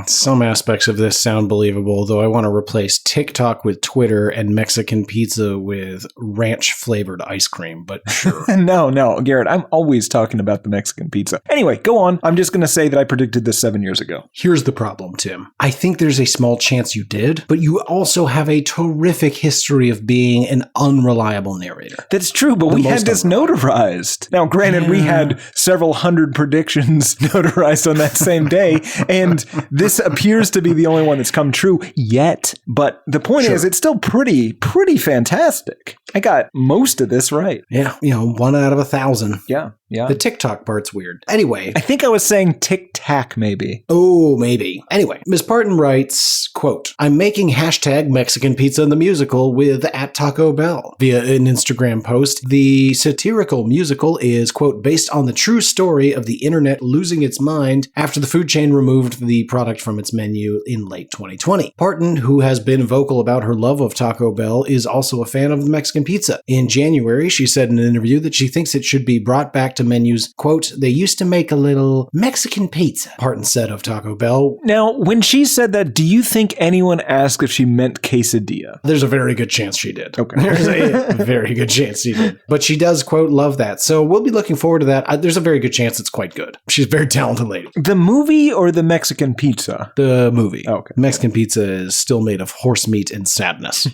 Some aspects of this sound believable, though I want to replace TikTok with Twitter and Mexican pizza with ranch-flavored ice cream, but sure. No, Garrett, I'm always talking about the Mexican pizza. Anyway, go on. I'm just going to say that I predicted this 7 years ago. Here's the problem, Tim. I think there's a small chance you did, but you also have a terrific history of being an unreliable narrator. That's true, but we had this notarized. Now, granted, we had several hundred predictions notarized on that same day, and this appears to be the only one that's come true yet. But the point is, it's still pretty fantastic. I got most of this right. Yeah, 1 out of 1,000. Yeah. The TikTok part's weird. Anyway. I think I was saying tic-tac, maybe. Oh, maybe. Anyway, Ms. Parton writes, quote, I'm making hashtag Mexican pizza in the musical with @Taco Bell. Via an Instagram post, the satirical musical is, quote, based on the true story of the internet losing its mind after the food chain removed the product from its menu in late 2020. Parton, who has been vocal about her love of Taco Bell, is also a fan of the Mexican pizza. In January, she said in an interview that she thinks it should be brought back to menus, quote, they used to make a little Mexican pizza, Parton said of Taco Bell. Now, when she said that, do you think anyone asked if she meant quesadilla? There's a very good chance she did. Okay. There's a very good chance she did. But she does, quote, love that. So we'll be looking forward to that. There's a very good chance it's quite good. She's a very talented lady. The movie or the Mexican pizza? The movie. Oh, okay. Mexican pizza is still made of horse meat and sadness.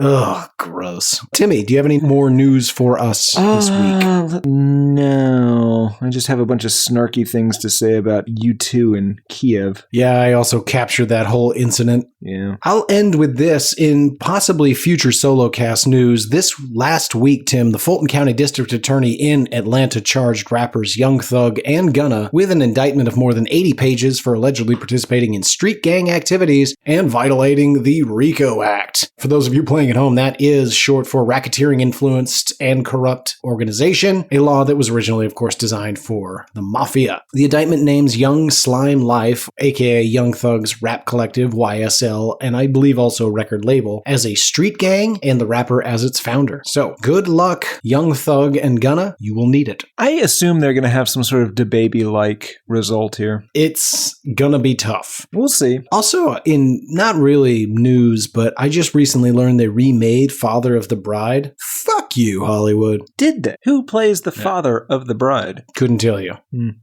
Ugh, gross. Timmy, do you have any more news for us this week? No. I just have a bunch of snarky things to say about U2 in Kiev. Yeah, I also captured that whole incident. Yeah. I'll end with this in possibly future solo cast news. This last week, Tim, the Fulton County District Attorney in Atlanta charged rappers Young Thug and Gunna with an indictment of more than 80 pages for allegedly participating in street gang activities and violating the RICO Act. For those of you playing at home, that is short for Racketeering Influenced and Corrupt Organization, a law that was originally, of course, designed for the mafia. The indictment names Young Slime Life, aka Young Thug's rap collective, YSL, and I believe also record label, as a street gang and the rapper as its founder. So, good luck, Young Thug and Gunna. You will need it. I assume they're going to have some sort of DaBaby-like result here. It's gonna be tough. We'll see. Also, in not really news, but I just recently learned they remade Father of the Bride. Fuck you, Hollywood. Did they? Who plays the father of the bride? Couldn't tell you.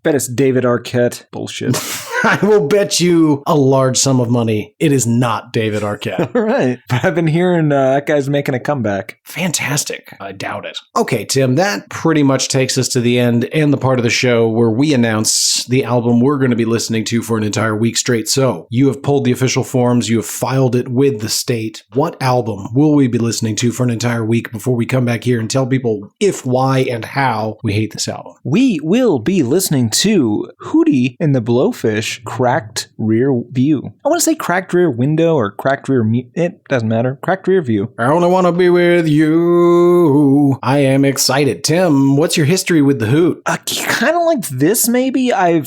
Bet it's David Arquette. Bullshit. I will bet you a large sum of money it is not David Arquette. All right. But I've been hearing that guy's making a comeback. Fantastic. I doubt it. Okay, Tim, that pretty much takes us to the end and the part of the show where we announce the album we're going to be listening to for an entire week straight. So, you have pulled the official forms, you have filed it with the state. What album will we be listening to for an entire week before we come back here and tell people if, why, and how we hate this album? We will be listening to Hootie and the Blowfish, Cracked Rear View. I want to say Cracked Rear Window or Cracked Rear... It doesn't matter. Cracked Rear View. I only want to be with you. I am excited. Tim, what's your history with The Hoot? Kind of like this, maybe. I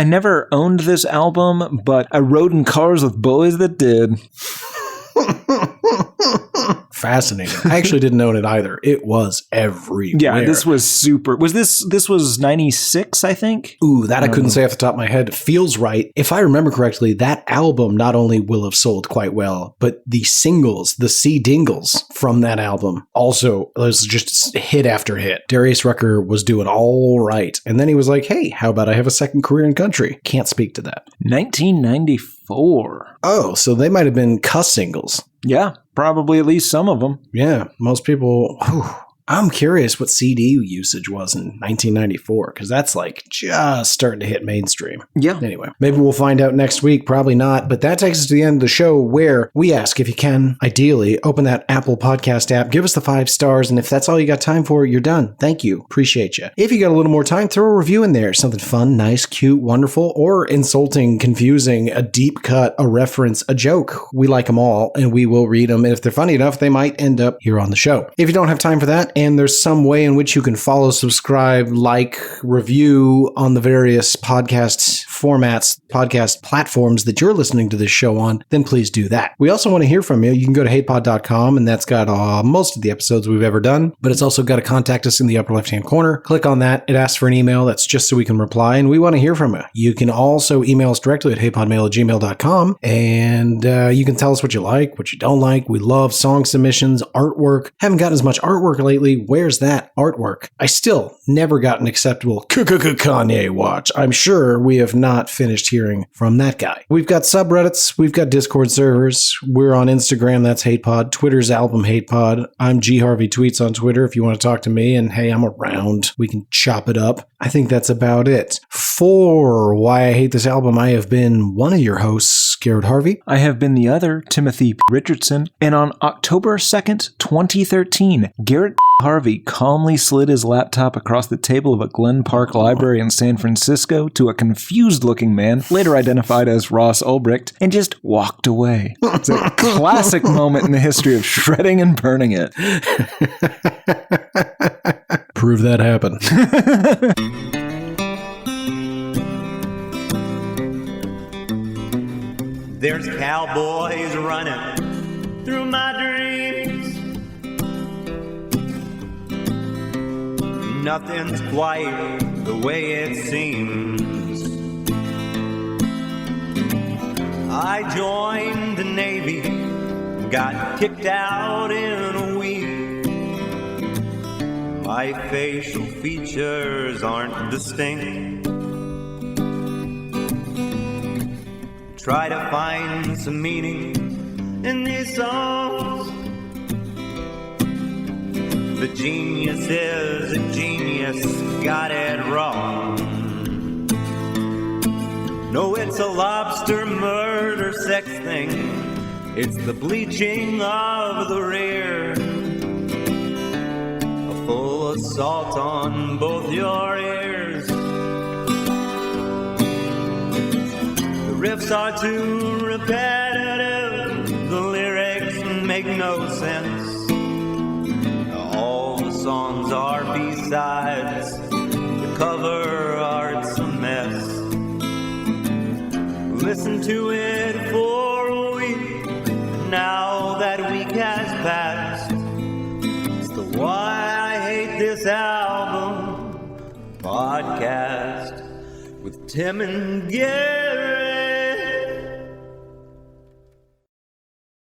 never owned this album, but I rode in cars with boys that did. Fascinating. I actually didn't own it either. It was everywhere. Yeah, this was super. This was 96, I think? Ooh, that I couldn't say off the top of my head. Feels right. If I remember correctly, that album not only will have sold quite well, but the singles, the C-dingles from that album also was just hit after hit. Darius Rucker was doing all right. And then he was like, hey, how about I have a second career in country? Can't speak to that. 1994. Oh, so they might have been cuss singles. Yeah, probably at least some of them. Yeah, most people... I'm curious what CD usage was in 1994, because that's like just starting to hit mainstream. Yeah. Anyway, maybe we'll find out next week. Probably not. But that takes us to the end of the show, where we ask if you can, ideally, open that Apple Podcast app, give us the 5 stars, and if that's all you got time for, you're done. Thank you. Appreciate you. If you got a little more time, throw a review in there. Something fun, nice, cute, wonderful, or insulting, confusing, a deep cut, a reference, a joke. We like them all, and we will read them. And if they're funny enough, they might end up here on the show. If you don't have time for that, and there's some way in which you can follow, subscribe, like, review on the various podcast formats, podcast platforms that you're listening to this show on, then please do that. We also want to hear from you. You can go to hatepod.com, and that's got most of the episodes we've ever done, but it's also got to contact us in the upper left-hand corner. Click on that. It asks for an email. That's just so we can reply, and we want to hear from you. You can also email us directly at hatepodmail@gmail.com, and you can tell us what you like, what you don't like. We love song submissions, artwork. Haven't gotten as much artwork lately. Where's that artwork? I still never got an acceptable Kanye watch. I'm sure we have not finished hearing from that guy. We've got subreddits. We've got Discord servers. We're on Instagram. That's HatePod. Twitter's Album HatePod. I'm G Harvey Tweets on Twitter if you want to talk to me. And hey, I'm around. We can chop it up. I think that's about it. For Why I Hate This Album, I have been one of your hosts, Garrett Harvey. I have been the other, Timothy Richardson. And on October 2nd, 2013, Garrett Harvey calmly slid his laptop across the table of a Glen Park library in San Francisco to a confused-looking man, later identified as Ross Ulbricht, and just walked away. It's a classic moment in the history of shredding and burning it. Prove that happened. There's cowboys running through my dreams. Nothing's quite the way it seems. I joined the Navy, got kicked out in a week. My facial features aren't distinct. Try to find some meaning in these songs. The genius is a genius, got it wrong. No, it's a lobster murder sex thing. It's the bleaching of the rear. A full assault on both your ears. The riffs are too repetitive. The lyrics make no sense. All the songs are B-sides. The cover art's a mess. Listen to it for a week. Now that week has passed. It's the Why I Hate This Album podcast with Tim and Gary.